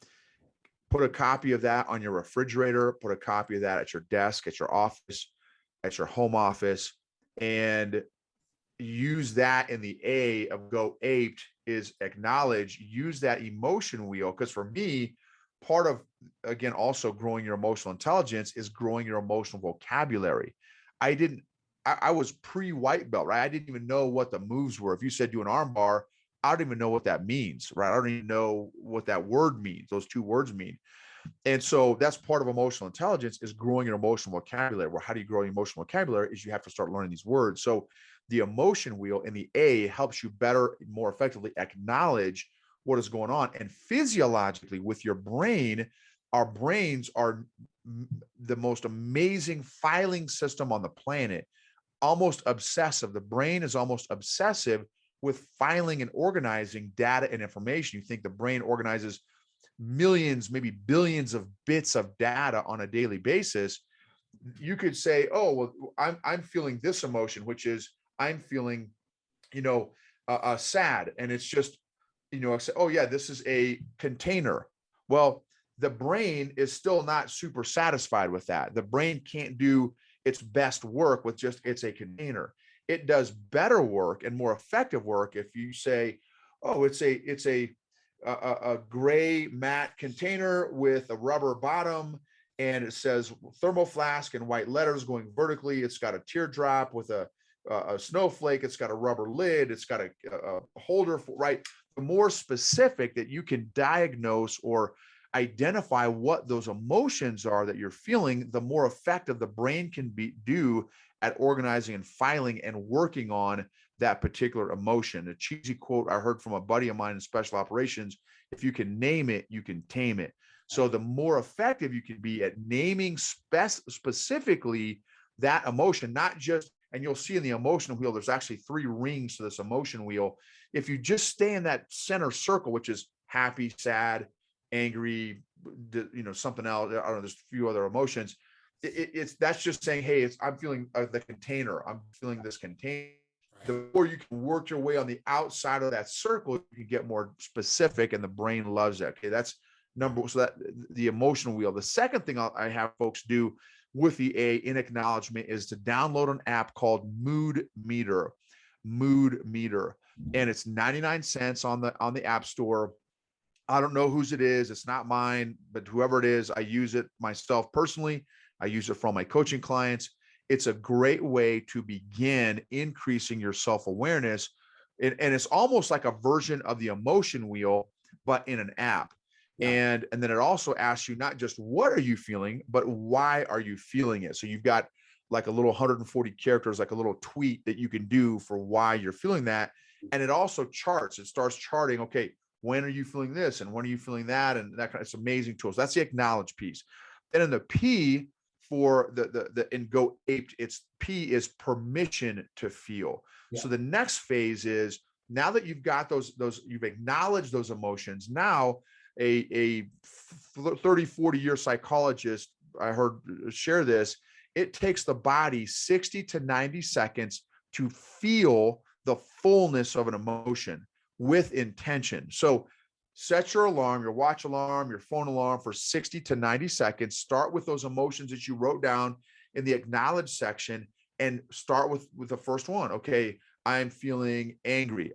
put a copy of that on your refrigerator, put a copy of that at your desk, at your office, at your home office, and use that in the A of go aped is acknowledge, use that emotion wheel. Because for me, part of, again, also growing your emotional intelligence is growing your emotional vocabulary. I was pre-white belt, right? I didn't even know what the moves were. If you said do an arm bar, I don't even know what that means, right? I don't even know what that word means, those two words mean. And so that's part of emotional intelligence, is growing your emotional vocabulary. Well, how do you grow your emotional vocabulary? Is you have to start learning these words. So the emotion wheel in the A helps you better, more effectively acknowledge what is going on. And physiologically with your brain, our brains are the most amazing filing system on the planet, almost obsessive. The brain is almost obsessive with filing and organizing data and information. You think the brain organizes millions, maybe billions of bits of data on a daily basis. You could say, oh, well, I'm feeling this emotion, which is I'm feeling, sad. And it's just, I say, oh yeah, this is a container. Well, the brain is still not super satisfied with that. The brain can't do its best work with just it's a container. It does better work and more effective work if you say, oh, it's a gray matte container with a rubber bottom, and it says thermal flask in white letters going vertically. It's got a teardrop with a snowflake. It's got a rubber lid. It's got a holder, right? The more specific that you can diagnose or identify what those emotions are that you're feeling, the more effective the brain can do at organizing and filing and working on that particular emotion. A cheesy quote I heard from a buddy of mine in special operations: if you can name it, you can tame it. So the more effective you can be at naming specifically that emotion, not just, and you'll see in the emotion wheel, there's actually 3 rings to this emotion wheel. If you just stay in that center circle, which is happy, sad, angry, something else, I don't know, there's a few other emotions. It's that's just saying, hey, I'm feeling the container. I'm feeling this container. The more you can work your way on the outside of that circle, you can get more specific, and the brain loves that. Okay, that's so that the emotional wheel. The second thing I have folks do with the A in acknowledgement is to download an app called Mood Meter. Mood Meter, and it's 99 cents on the App Store. I don't know whose it is. It's not mine, but whoever it is, I use it myself personally. I use it for my coaching clients. It's a great way to begin increasing your self-awareness. And it's almost like a version of the emotion wheel, but in an app. Yeah. And then it also asks you not just what are you feeling, but why are you feeling it? So you've got like a little 140 characters, like a little tweet that you can do for why you're feeling that. And it also charts. It starts charting, okay, when are you feeling this? And when are you feeling that? And that kind of, it's amazing tools. That's the acknowledge piece. Then in the P for the in go aped, it's P is permission to feel. Yeah. So the next phase is, now that you've got those, you've acknowledged those emotions, now a 30, 40-year psychologist I heard share this, it takes the body 60 to 90 seconds to feel the fullness of an emotion with intention. So set your alarm, your watch alarm, your phone alarm for 60 to 90 seconds. Start with those emotions that you wrote down in the acknowledge section, and start with the first one. Okay, I'm feeling angry.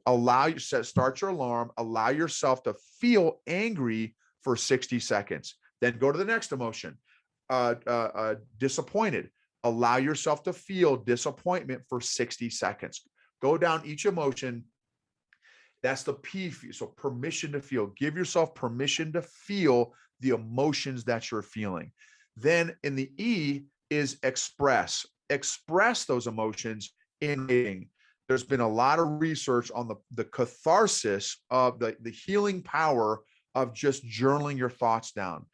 Start your alarm, allow yourself to feel angry for 60 seconds. Then go to the next emotion, disappointed. Allow yourself to feel disappointment for 60 seconds. Go down each emotion. That's the P. So permission to feel. Give yourself permission to feel the emotions that you're feeling. Then in the E is express. Express those emotions in writing. There's been a lot of research on the catharsis of the healing power of just journaling your thoughts down.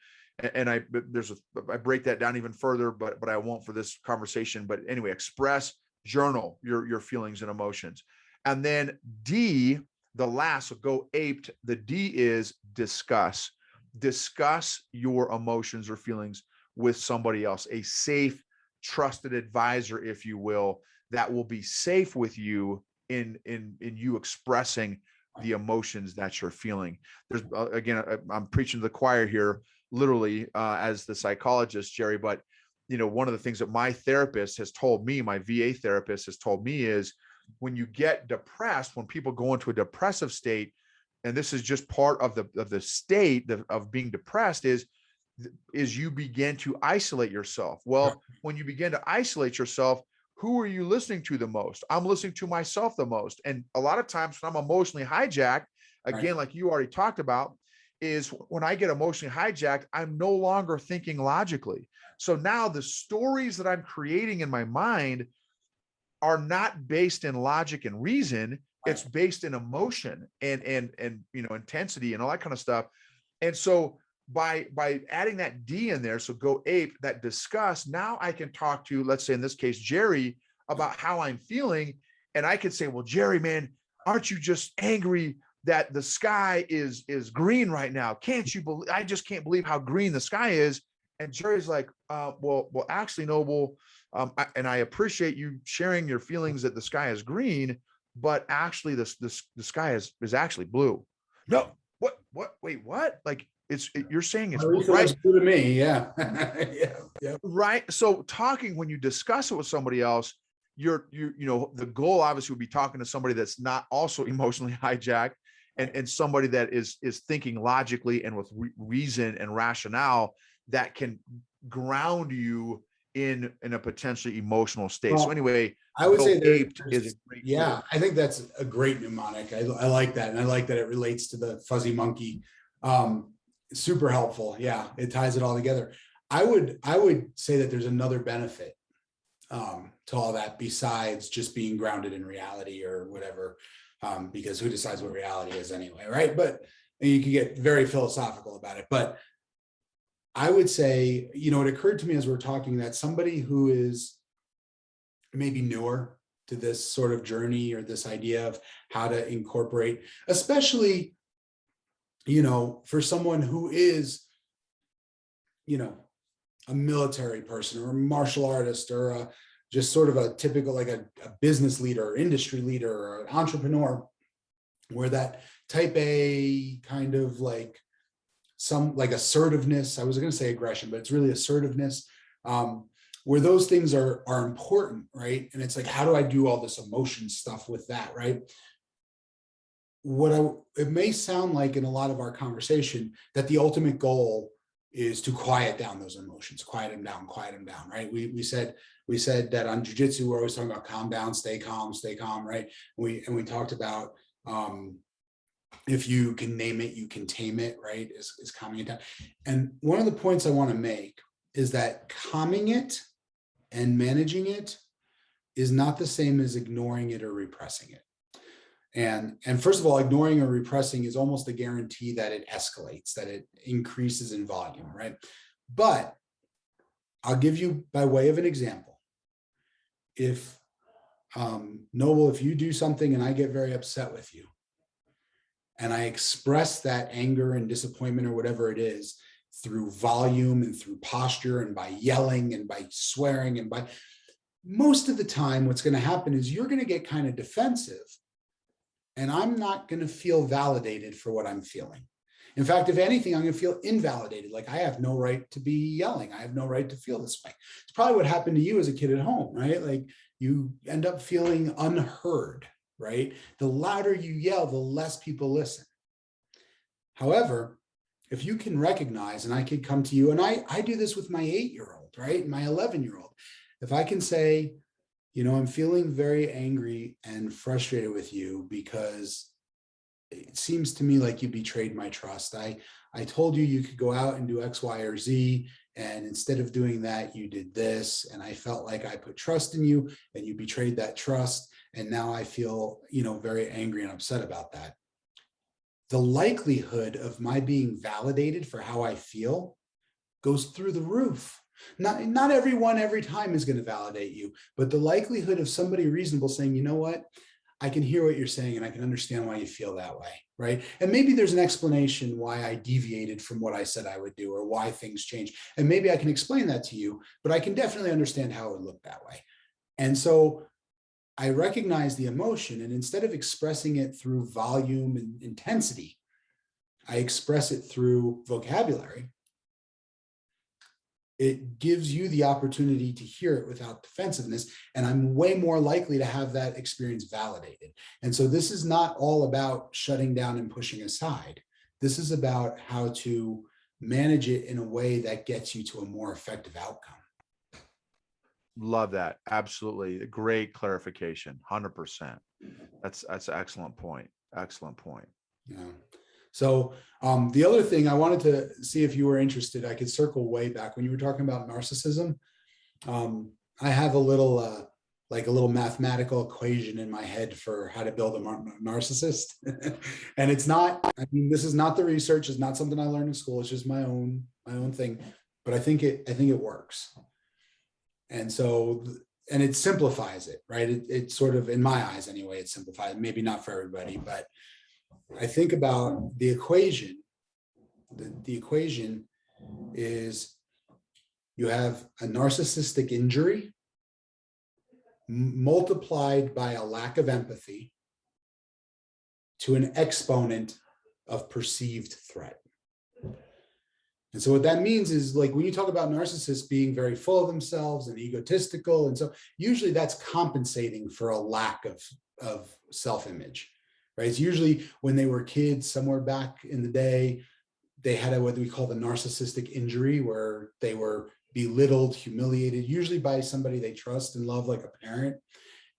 And I break that down even further, but I won't for this conversation. But anyway, express, journal your feelings and emotions. And then D, the last, so go aped. The D is discuss. Discuss your emotions or feelings with somebody else, a safe, trusted advisor, if you will, that will be safe with you in you expressing the emotions that you're feeling. There's again, I'm preaching to the choir here, literally, as the psychologist, Jerry, but one of the things that my therapist has told me, my VA therapist has told me, is when you get depressed, when people go into a depressive state, and this is just part of the state of being depressed, is you begin to isolate yourself. Well, when you begin to isolate yourself, who are you listening to the most? I'm listening to myself the most. And a lot of times when I'm emotionally hijacked, again, like you already talked about, is when I get emotionally hijacked, I'm no longer thinking logically. So now the stories that I'm creating in my mind are not based in logic and reason. It's based in emotion and intensity and all that kind of stuff. And so by adding that D in there, so go ape, that discuss, now I can talk to, let's say in this case, Jerry, about how I'm feeling. And I could say, well, Jerry, man, aren't you just angry that the sky is green right now? Can't you believe, I just can't believe how green the sky is. And Jerry's like, well, actually, Noble, and I appreciate you sharing your feelings that the sky is green, but actually the sky is actually blue. No, wait, what? Like you're saying it's blue, right? Blue to me, yeah. Yeah. Right. So when you discuss it with somebody else, the goal obviously would be talking to somebody that's not also emotionally hijacked, and somebody that is thinking logically and with reason and rationale, that can ground you in a potentially emotional state. So anyway, I would say is a great tool. I think that's a great mnemonic. I like that. And I like that it relates to the fuzzy monkey. Super helpful. Yeah. It ties it all together. I would say that there's another benefit to all that besides just being grounded in reality or whatever, because who decides what reality is anyway, right? But you can get very philosophical about it. But I would say, it occurred to me as we're talking that somebody who is maybe newer to this sort of journey or this idea of how to incorporate, especially, for someone who is, a military person or a martial artist or just sort of a typical, like a business leader or industry leader or an entrepreneur, where that type A kind of like some like assertiveness, I was going to say aggression, but it's really assertiveness, where those things are important, right? And it's like, how do I do all this emotion stuff with that, right? It may sound like in a lot of our conversation that the ultimate goal is to quiet down those emotions, quiet them down, right? We said that on jiu-jitsu, we're always talking about calm down, stay calm, right? And we talked about, if you can name it, you can tame it, right? Is calming it down. And one of the points I want to make is that calming it and managing it is not the same as ignoring it or repressing it. And first of all, ignoring or repressing is almost a guarantee that it escalates, that it increases in volume, right? But I'll give you by way of an example. If Noble, if you do something and I get very upset with you, and I express that anger and disappointment or whatever it is through volume and through posture and by yelling and by swearing, and by most of the time, what's going to happen is you're going to get kind of defensive, and I'm not going to feel validated for what I'm feeling. In fact, if anything, I'm going to feel invalidated. Like I have no right to be yelling. I have no right to feel this way. It's probably what happened to you as a kid at home, right? Like you end up feeling unheard, right? The louder you yell, the less people listen. However, if you can recognize, and I could come to you, and I do this with my 8-year-old, right? My 11-year-old. If I can say, I'm feeling very angry and frustrated with you because it seems to me like you betrayed my trust. I told you you could go out and do X, Y, or Z. And instead of doing that, you did this. And I felt like I put trust in you and you betrayed that trust. And now I feel, very angry and upset about that. The likelihood of my being validated for how I feel goes through the roof. Not everyone every time is going to validate you, but the likelihood of somebody reasonable saying, you know what, I can hear what you're saying and I can understand why you feel that way, right? And maybe there's an explanation why I deviated from what I said I would do or why things change. And maybe I can explain that to you, but I can definitely understand how it would look that way. And so I recognize the emotion, and instead of expressing it through volume and intensity, I express it through vocabulary. It gives you the opportunity to hear it without defensiveness. And I'm way more likely to have that experience validated. And so this is not all about shutting down and pushing aside. This is about how to manage it in a way that gets you to a more effective outcome. Love that. Absolutely. Great clarification. 100%. That's an excellent point. Excellent point. Yeah. So the other thing I wanted to see if you were interested, I could circle way back when you were talking about narcissism. I have a little like a little mathematical equation in my head for how to build a narcissist. And it's not, I mean, this is not the research, it's not something I learned in school, it's just my own thing, but I think it works. And so, and it simplifies it, right? It sort of, in my eyes anyway, it simplifies, maybe not for everybody, but I think about the equation. The equation is you have a narcissistic injury multiplied by a lack of empathy to an exponent of perceived threat. And so what that means is, like, when you talk about narcissists being very full of themselves and egotistical, and so usually that's compensating for a lack of self-image. Right? It's usually when they were kids somewhere back in the day, they had what we call the narcissistic injury, where they were belittled, humiliated, usually by somebody they trust and love, like a parent.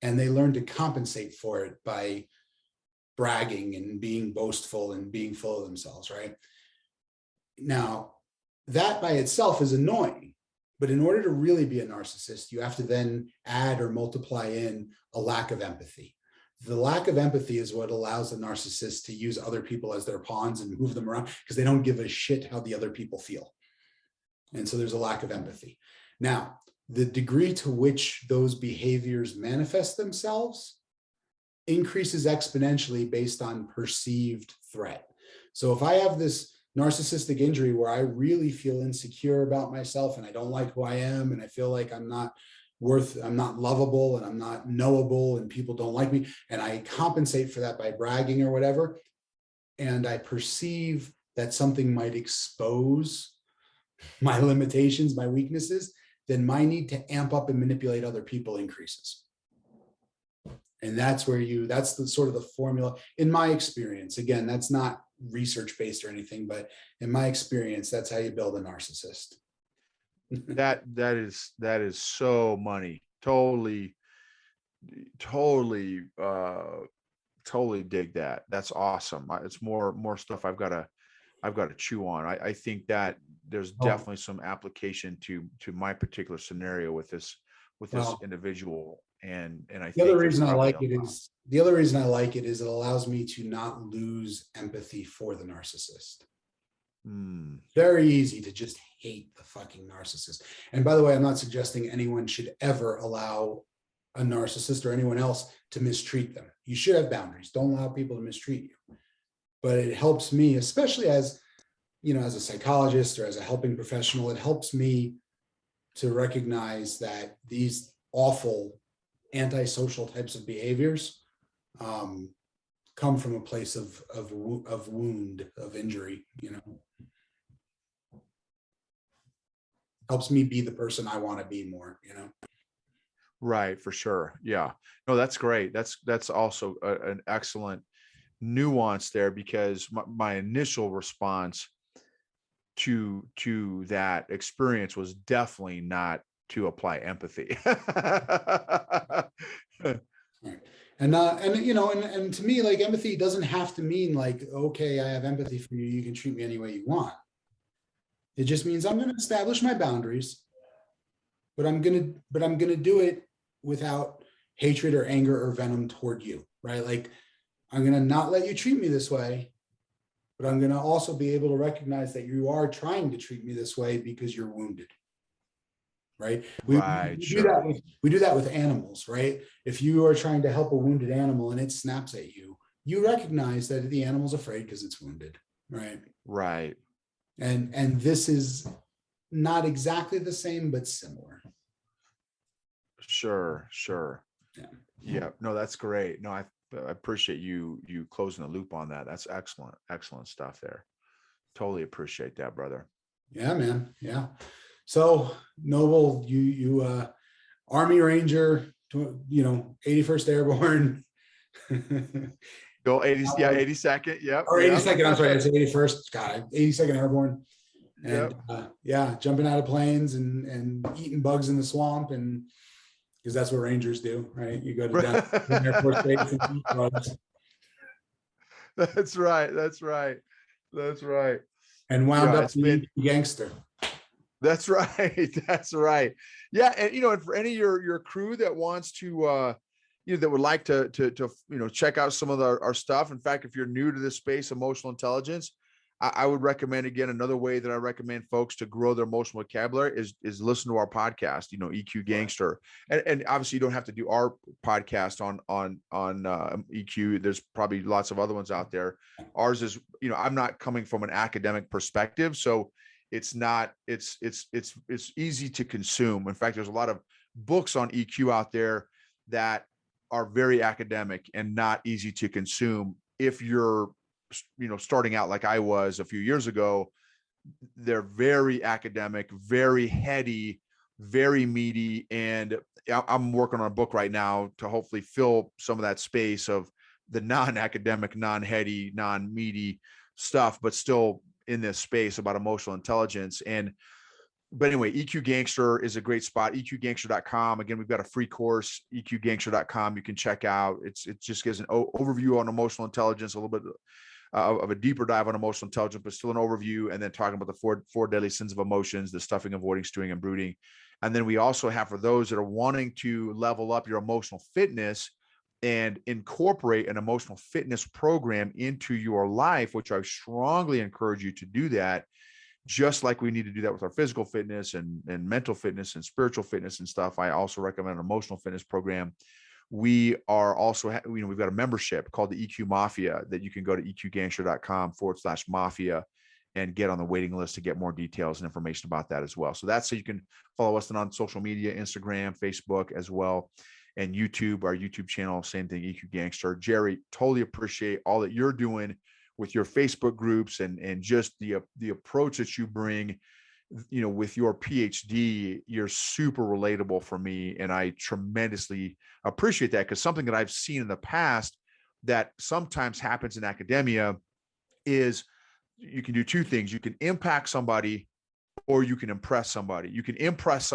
And they learned to compensate for it by bragging and being boastful and being full of themselves, right? Now, that by itself is annoying. But in order to really be a narcissist, you have to then add or multiply in a lack of empathy. The lack of empathy is what allows the narcissist to use other people as their pawns and move them around, because they don't give a shit how the other people feel. And so there's a lack of empathy. Now, the degree to which those behaviors manifest themselves increases exponentially based on perceived threat. So if I have this narcissistic injury where I really feel insecure about myself and I don't like who I am, and I feel like I'm not lovable and I'm not knowable and people don't like me, and I compensate for that by bragging or whatever, and I perceive that something might expose my limitations, my weaknesses, then my need to amp up and manipulate other people increases. And that's where that's the sort of the formula, in my experience. Again, that's not research based or anything, but in my experience, that's how you build a narcissist. that is so money. Totally dig that. That's awesome. It's more stuff I've got to chew on. I think that there's definitely some application to my particular scenario with this individual. And I think the other reason I like it is it allows me to not lose empathy for the narcissist. Very easy to just hate the fucking narcissist. And by the way, I'm not suggesting anyone should ever allow a narcissist or anyone else to mistreat them. You should have boundaries. Don't allow people to mistreat you. But it helps me, especially as a psychologist or as a helping professional, it helps me to recognize that these awful antisocial types of behaviors come from a place of wound, of injury, helps me be the person I want to be more, Right, for sure. Yeah. No, that's great. That's also an excellent nuance there, because my initial response to that experience was definitely not to apply empathy. Right. And to me, like, empathy doesn't have to mean like, okay, I have empathy for you, you can treat me any way you want. It just means I'm going to establish my boundaries, but I'm going to do it without hatred or anger or venom toward you, right? Like, I'm going to not let you treat me this way, but I'm going to also be able to recognize that you are trying to treat me this way because you're wounded. Right. We do that with animals, right? If you are trying to help a wounded animal and it snaps at you, you recognize that the animal's afraid because it's wounded. Right. Right. And this is not exactly the same, but similar. Sure. Yeah, no, that's great. No, I appreciate you closing the loop on that. That's excellent stuff there. Totally appreciate that, brother. Yeah, man. Yeah. So Noble, you Army Ranger, 81st Airborne. Go 80, yeah, 82nd. Yep. Or Yep. 82nd, I'm sorry, I said 81st. God, 82nd Airborne. And Yep. yeah, jumping out of planes and eating bugs in the swamp, and because that's what Rangers do, right? You go to down Air Force Base and eat bugs. That's right. That's right. That's right. And wound Yeah, up it's been the Gangster. that's right. That's right. Yeah, and and for any of your crew that wants to that would like to check out some of our stuff. In fact, if you're new to this space, emotional intelligence, I would recommend, again, another way that I recommend folks to grow their emotional vocabulary is listen to our podcast, EQ Gangster. And obviously you don't have to do our podcast on EQ. There's probably lots of other ones out there. Ours is, I'm not coming from an academic perspective, so it's not, it's easy to consume. In fact, there's a lot of books on EQ out there that are very academic and not easy to consume. If you're, starting out like I was a few years ago, they're very academic, very heady, very meaty. And I'm working on a book right now to hopefully fill some of that space of the non-academic, non-heady, non-meaty stuff, but still in this space about emotional intelligence. But anyway, EQ Gangster is a great spot. EQGangster.com. Again, we've got a free course, EQGangster.com. You can check out. It just gives an overview on emotional intelligence, a little bit of a deeper dive on emotional intelligence, but still an overview. And then talking about the four deadly sins of emotions, the stuffing, avoiding, stewing, and brooding. And then we also have, for those that are wanting to level up your emotional fitness and incorporate an emotional fitness program into your life, which I strongly encourage you to do that. Just like we need to do that with our physical fitness and mental fitness and spiritual fitness and stuff, I also recommend an emotional fitness program. We are also, we've got a membership called the EQ Mafia that you can go to eqgangster.com/mafia and get on the waiting list to get more details and information about that as well. So that's so you can follow us on social media, Instagram, Facebook as well, and YouTube, our YouTube channel, same thing, EQ Gangster. Jerry, totally appreciate all that you're doing with your Facebook groups and just the approach that you bring, with your PhD. You're super relatable for me. And I tremendously appreciate that, because something that I've seen in the past that sometimes happens in academia is you can do two things. You can impact somebody or you can impress somebody. You can impress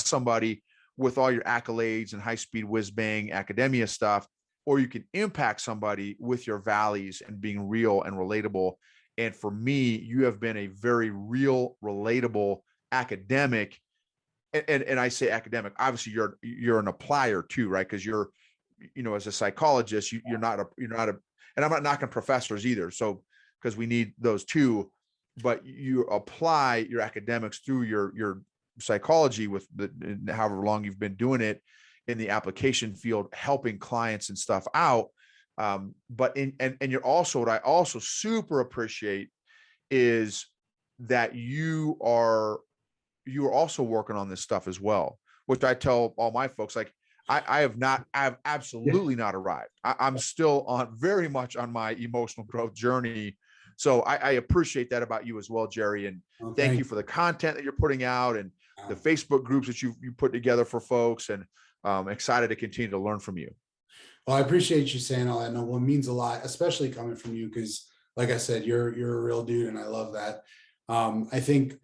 somebody with all your accolades and high-speed whiz-bang academia stuff, or you can impact somebody with your values and being real and relatable. And for me, you have been a very real, relatable academic. And I say academic, obviously you're an applier too, right? Because you're, as a psychologist, you're not a, and I'm not knocking professors either. So, because we need those too, but you apply your academics through your psychology with however long you've been doing it in the application field, helping clients and stuff out. But you're also, what I also super appreciate is that you are also working on this stuff as well, which I tell all my folks, like, I have absolutely not arrived. I'm still very much on my emotional growth journey. So I appreciate that about you as well, Jerry. And thank you for the content that you're putting out and the Facebook groups that you put together for folks. And I'm excited to continue to learn from you. Well, I appreciate you saying all that. No, it means a lot, especially coming from you, because like I said, you're a real dude, and I love that. I think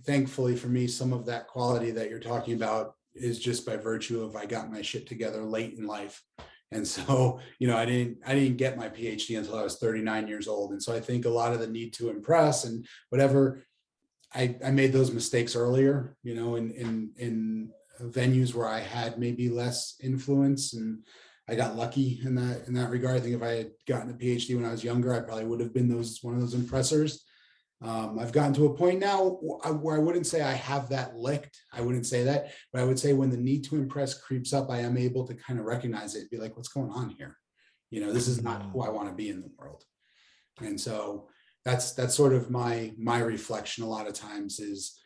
thankfully for me, some of that quality that you're talking about is just by virtue of I got my shit together late in life. And so, I didn't get my PhD until I was 39 years old. And so I think a lot of the need to impress and whatever, I made those mistakes earlier, in venues where I had maybe less influence, and I got lucky in that regard. I think if I had gotten a PhD when I was younger, I probably would have been one of those impressors. I've gotten to a point now where I wouldn't say I have that licked. I wouldn't say that, but I would say when the need to impress creeps up, I am able to kind of recognize it, be like, what's going on here? This is not who I want to be in the world. And so that's sort of my reflection a lot of times is,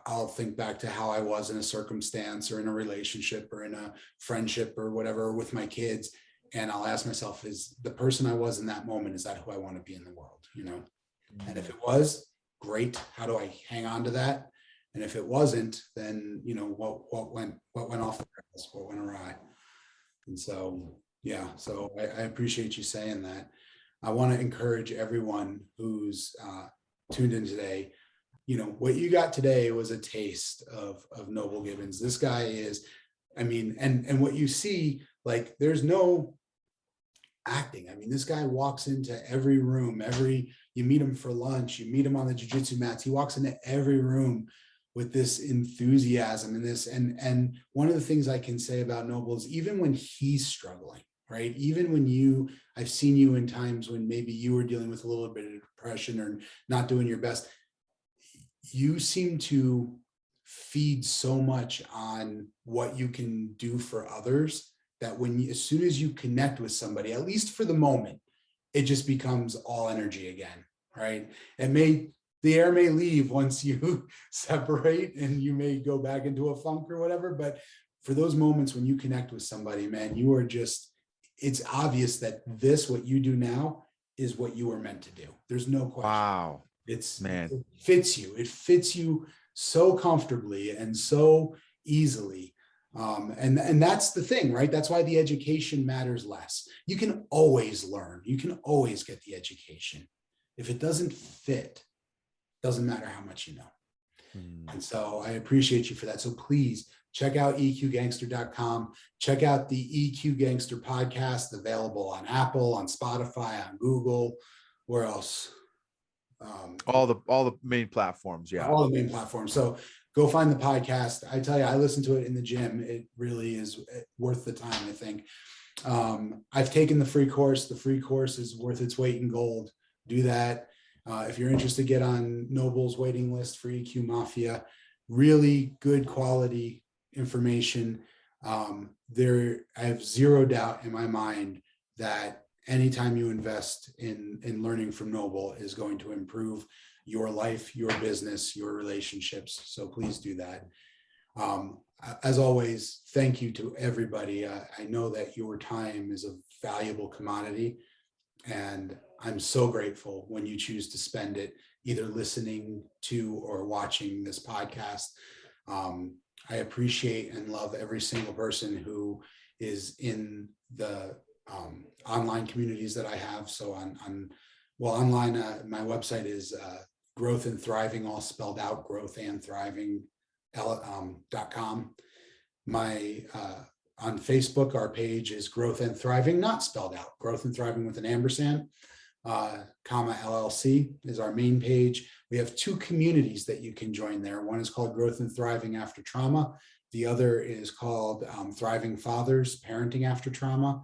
I'll think back to how I was in a circumstance or in a relationship or in a friendship or whatever with my kids. And I'll ask myself, is the person I was in that moment, is that who I want to be in the world? And if it was, great. How do I hang on to that? And if it wasn't, then, what went off the rails, what went awry? And so, yeah, so I appreciate you saying that. I want to encourage everyone who's tuned in today. What you got today was a taste of Noble Gibbons. This guy is, and what you see, like, there's no acting. This guy walks into every room, you meet him for lunch, you meet him on the jiu-jitsu mats. He walks into every room with this enthusiasm and this. And one of the things I can say about Noble is, even when he's struggling, right? Even when I've seen you in times when maybe you were dealing with a little bit of depression or not doing your best, you seem to feed so much on what you can do for others that as soon as you connect with somebody, at least for the moment, it just becomes all energy again, right? The air may leave once you separate and you may go back into a funk or whatever, but for those moments when you connect with somebody, man, it's obvious that what you do now is what you were meant to do. There's no question. Wow. It fits you so comfortably and so easily. And that's the thing, right? That's why the education matters less. You can always learn. You can always get the education. If it doesn't fit, doesn't matter how much you know. And so I appreciate you for that. So please check out eqgangster.com. Check out the EQ Gangster podcast, available on Apple, on Spotify, on Google. Where else? All the main platforms. Yeah. All the main platforms. So go find the podcast. I tell you, I listen to it in the gym. It really is worth the time, I think. I've taken the free course. The free course is worth its weight in gold. Do that. If you're interested, get on Noble's waiting list for EQ Mafia. Really good quality information. I have zero doubt in my mind that anytime you invest in learning from Noble is going to improve your life, your business, your relationships. So please do that. As always, thank you to everybody. I know that your time is a valuable commodity, and I'm so grateful when you choose to spend it either listening to or watching this podcast. I appreciate and love every single person who is in the online communities that I have. So online, my website is Growth and Thriving, all spelled out, growthandthriving.com. On Facebook, our page is Growth and Thriving, not spelled out, Growth and Thriving with an ampersand, LLC is our main page. We have two communities that you can join there. One is called Growth and Thriving After Trauma. The other is called Thriving Fathers, Parenting After Trauma.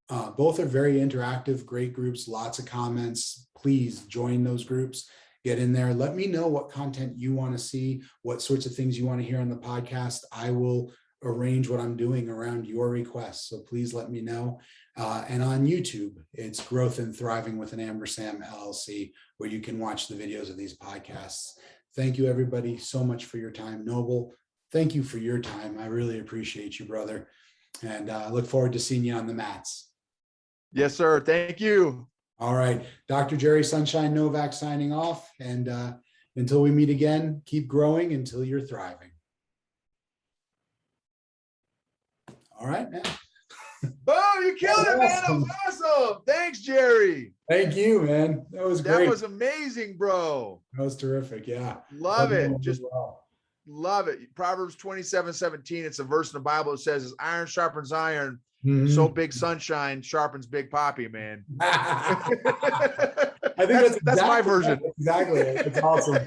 Both are very interactive, great groups, lots of comments. Please join those groups. Get in there. Let me know what content you want to see, what sorts of things you want to hear on the podcast. I will arrange what I'm doing around your requests. So please let me know. And on YouTube, it's Growth and Thriving with an ampersand LLC, where you can watch the videos of these podcasts. Thank you, everybody, so much for your time. Noble, thank you for your time. I really appreciate you, brother. And I look forward to seeing you on the mats. Yes, sir. Thank you. All right. Dr. Jerry Sunshine Novak signing off. And until we meet again, keep growing until you're thriving. All right, man. Oh, you killed it, man. That was awesome. Thanks, Jerry. Thank you, man. That was great. That was amazing, bro. That was terrific. Yeah. Love it. Just love it. Proverbs 27:17. It's a verse in the Bible that says, as iron sharpens iron, so Big Sunshine sharpens Big Poppy, man. I think that's my version. Exactly. It's awesome.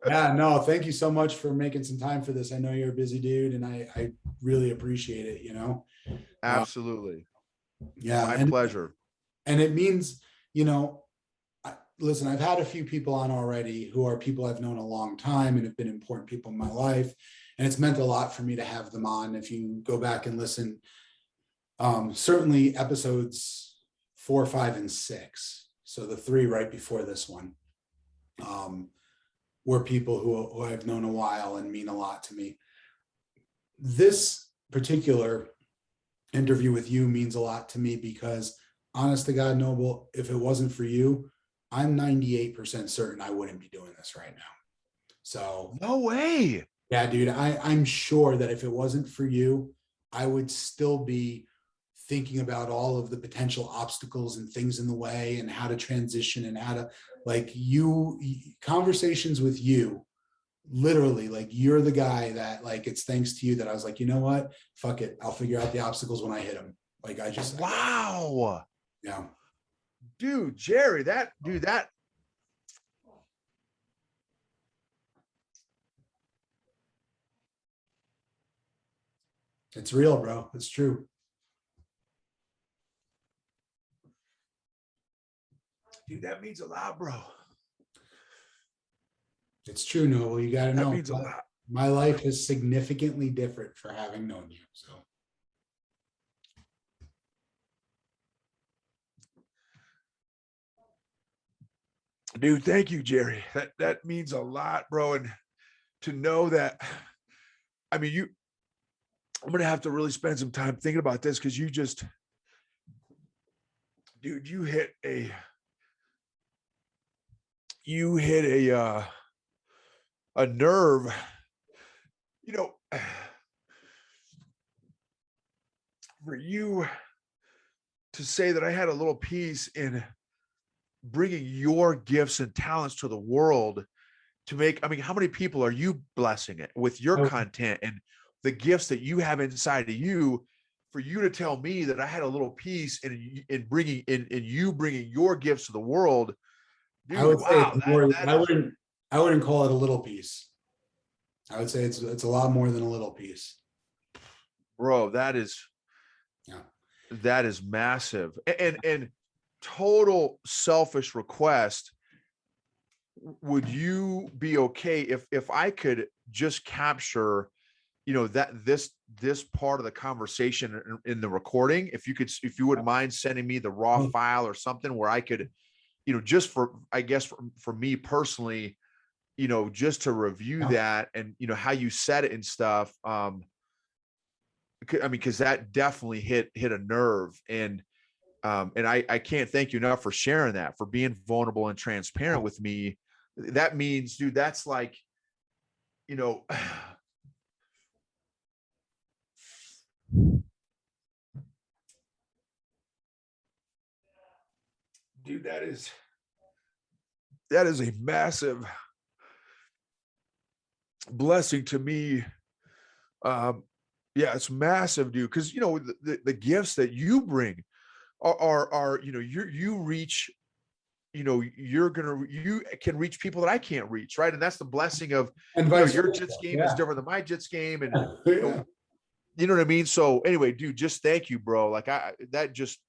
Yeah, no, thank you so much for making some time for this. I know you're a busy dude, and I really appreciate it, Absolutely. Yeah. My pleasure. And it means, listen, I've had a few people on already who are people I've known a long time and have been important people in my life. And it's meant a lot for me to have them on. If you go back and listen, certainly episodes 4, 5, and 6. So the 3 right before this one. were people who I've known a while and mean a lot to me. This particular interview with you means a lot to me because, honest to God, Noble, if it wasn't for you, I'm 98% certain I wouldn't be doing this right now. So No way. yeah, dude, I'm sure that if it wasn't for you, I would still be thinking about all of the potential obstacles and things in the way and how to transition and how to, like, you conversations with you, literally, like, you're the guy that, like, it's thanks to you that I was like, you know what, fuck it, I'll figure out the obstacles when I hit them. Like, Wow. Yeah. Dude, Jerry, that It's real, bro. It's true. dude, that means a lot, bro. It's true, Noble. You got to That know means a lot. my life is significantly different for having known you. So Dude, thank you, Jerry. That means a lot, bro. And to know that, I mean, I'm gonna have to really spend some time thinking about this because dude, you hit a nerve, you know, for you to say that I had a little piece in bringing your gifts and talents to the world to make, I mean, how many people are you blessing it with your content and the gifts that you have inside of you, for you to tell me that I had a little piece in bringing your gifts to the world, dude, I would say wow, it's more. that is, I wouldn't call it a little piece. I would say it's a lot more than a little piece. bro, Yeah. that is massive. And total selfish request, would you be okay if I could just capture, that this part of the conversation in the recording, if you wouldn't mind sending me the raw file or something where I could, just for, I guess, for me personally, just to review that and, how you said it and stuff. I mean, because that definitely hit a nerve. And I can't thank you enough for sharing that, for being vulnerable and transparent with me. That means, dude, that's like, dude, that is a massive blessing to me. Yeah, it's massive, dude. Because the gifts that you bring are you reach, you can reach people that I can't reach, right? And that's the blessing of, And vice your versa. jits game is Yeah. different than my jits game, and Yeah. you know what I mean. So anyway, dude, just thank you, bro. Like that just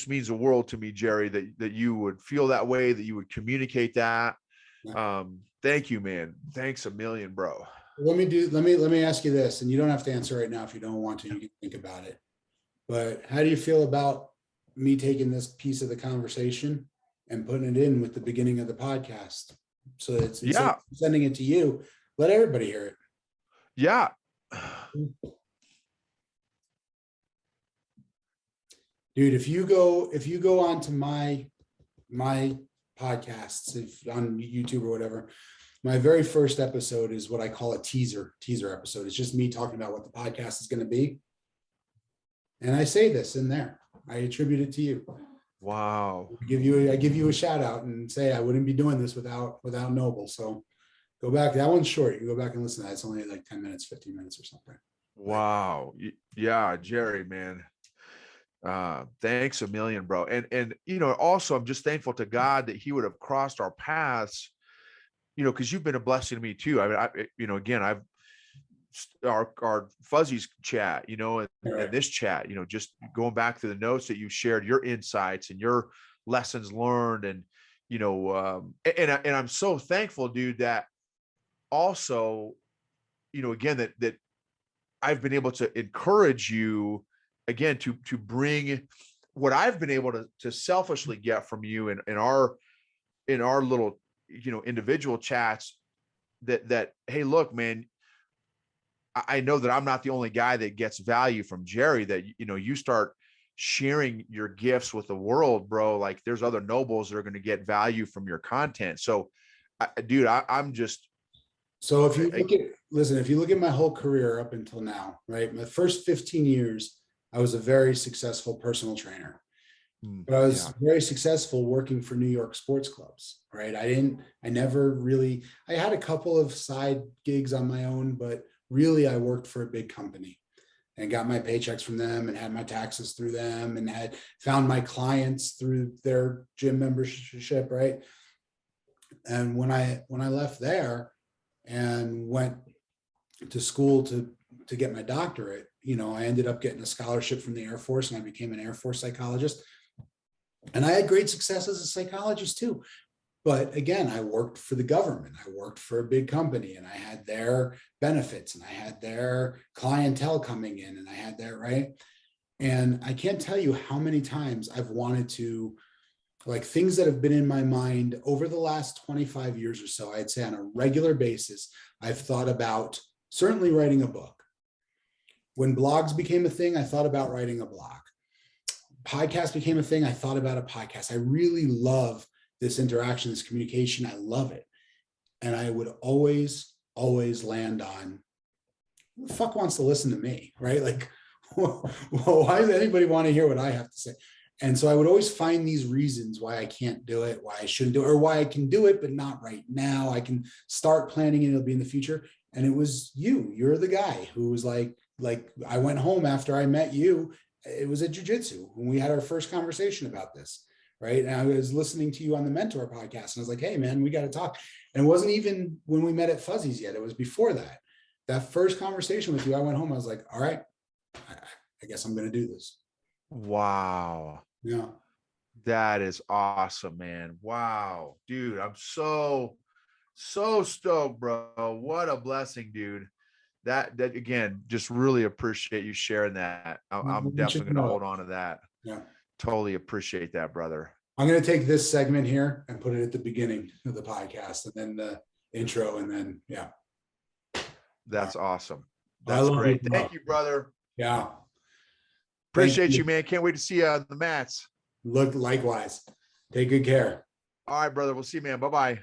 means the world to me, Jerry, that you would feel that way, that you would communicate that. Thank you, man. Thanks a million, bro. Let me ask you this, and you don't have to answer right now if you don't want to. You can think about it. But how do you feel about me taking this piece of the conversation and putting it in with the beginning of the podcast? So it's instead of sending it to you, let everybody hear it. Yeah. Dude, if you go onto my podcasts, if on YouTube or whatever, my very first episode is what I call a teaser episode. It's just me talking about what the podcast is going to be. And I say this in there. I attribute it to you. Wow. I give you a shout out and say I wouldn't be doing this without Noble. So go back. That one's short. You can go back and listen to that. It's only like 10 minutes, 15 minutes or something. Wow. Yeah, Jerry, man. Thanks a million, bro. And also I'm just thankful to God that he would have crossed our paths, because you've been a blessing to me too. I mean, again, I've our fuzzies chat, and this chat, just going back to the notes that you shared, your insights and your lessons learned, and and I'm so thankful, dude, that also, again, that I've been able to encourage you again to bring what I've been able to selfishly get from you and our in our little, individual chats that, hey, look, man, I know that I'm not the only guy that gets value from Jerry, that, you start sharing your gifts with the world, bro. Like there's other nobles that are going to get value from your content. So dude, I'm just, So if you look at my whole career up until now, right? My first 15 years, I was a very successful personal trainer. But I was very successful working for New York sports clubs, right? I had a couple of side gigs on my own, but really I worked for a big company and got my paychecks from them and had my taxes through them and had found my clients through their gym membership, right? And when I left there and went to school to get my doctorate, I ended up getting a scholarship from the Air Force and I became an Air Force psychologist. And I had great success as a psychologist too. But again, I worked for the government. I worked for a big company and I had their benefits and I had their clientele coming in and I had that, right? And I can't tell you how many times I've wanted to, like, things that have been in my mind over the last 25 years or so, I'd say on a regular basis, I've thought about certainly writing a book. When blogs became a thing, I thought about writing a blog. Podcast became a thing, I thought about a podcast. I really love this interaction, this communication. I love it. And I would always land on, who the fuck wants to listen to me, right? Like, well, why does anybody want to hear what I have to say? And so I would always find these reasons why I can't do it, why I shouldn't do it, or why I can do it, but not right now. I can start planning and it'll be in the future. And it was you're the guy who was like I went home after I met you. It was at jiu-jitsu when we had our first conversation about this, right? And I was listening to you on the Mentor podcast and I was like, hey man, we got to talk. And it wasn't even when we met at Fuzzy's yet. It was before that. That first conversation with you, I went home, I was like, all right, I guess I'm going to do this. Wow. Yeah. That is awesome, man. Wow, dude. I'm so stoked, bro. What a blessing, dude. That again, just really appreciate you sharing that. I'm definitely going to hold on to that. Yeah. Totally appreciate that, brother. I'm going to take this segment here and put it at the beginning of the podcast and then the intro and then, yeah. That's awesome. That's great. Thank you, brother. Yeah. Appreciate you, man. Can't wait to see you on the mats. Look, likewise. Take good care. All right, brother. We'll see you, man. Bye-bye.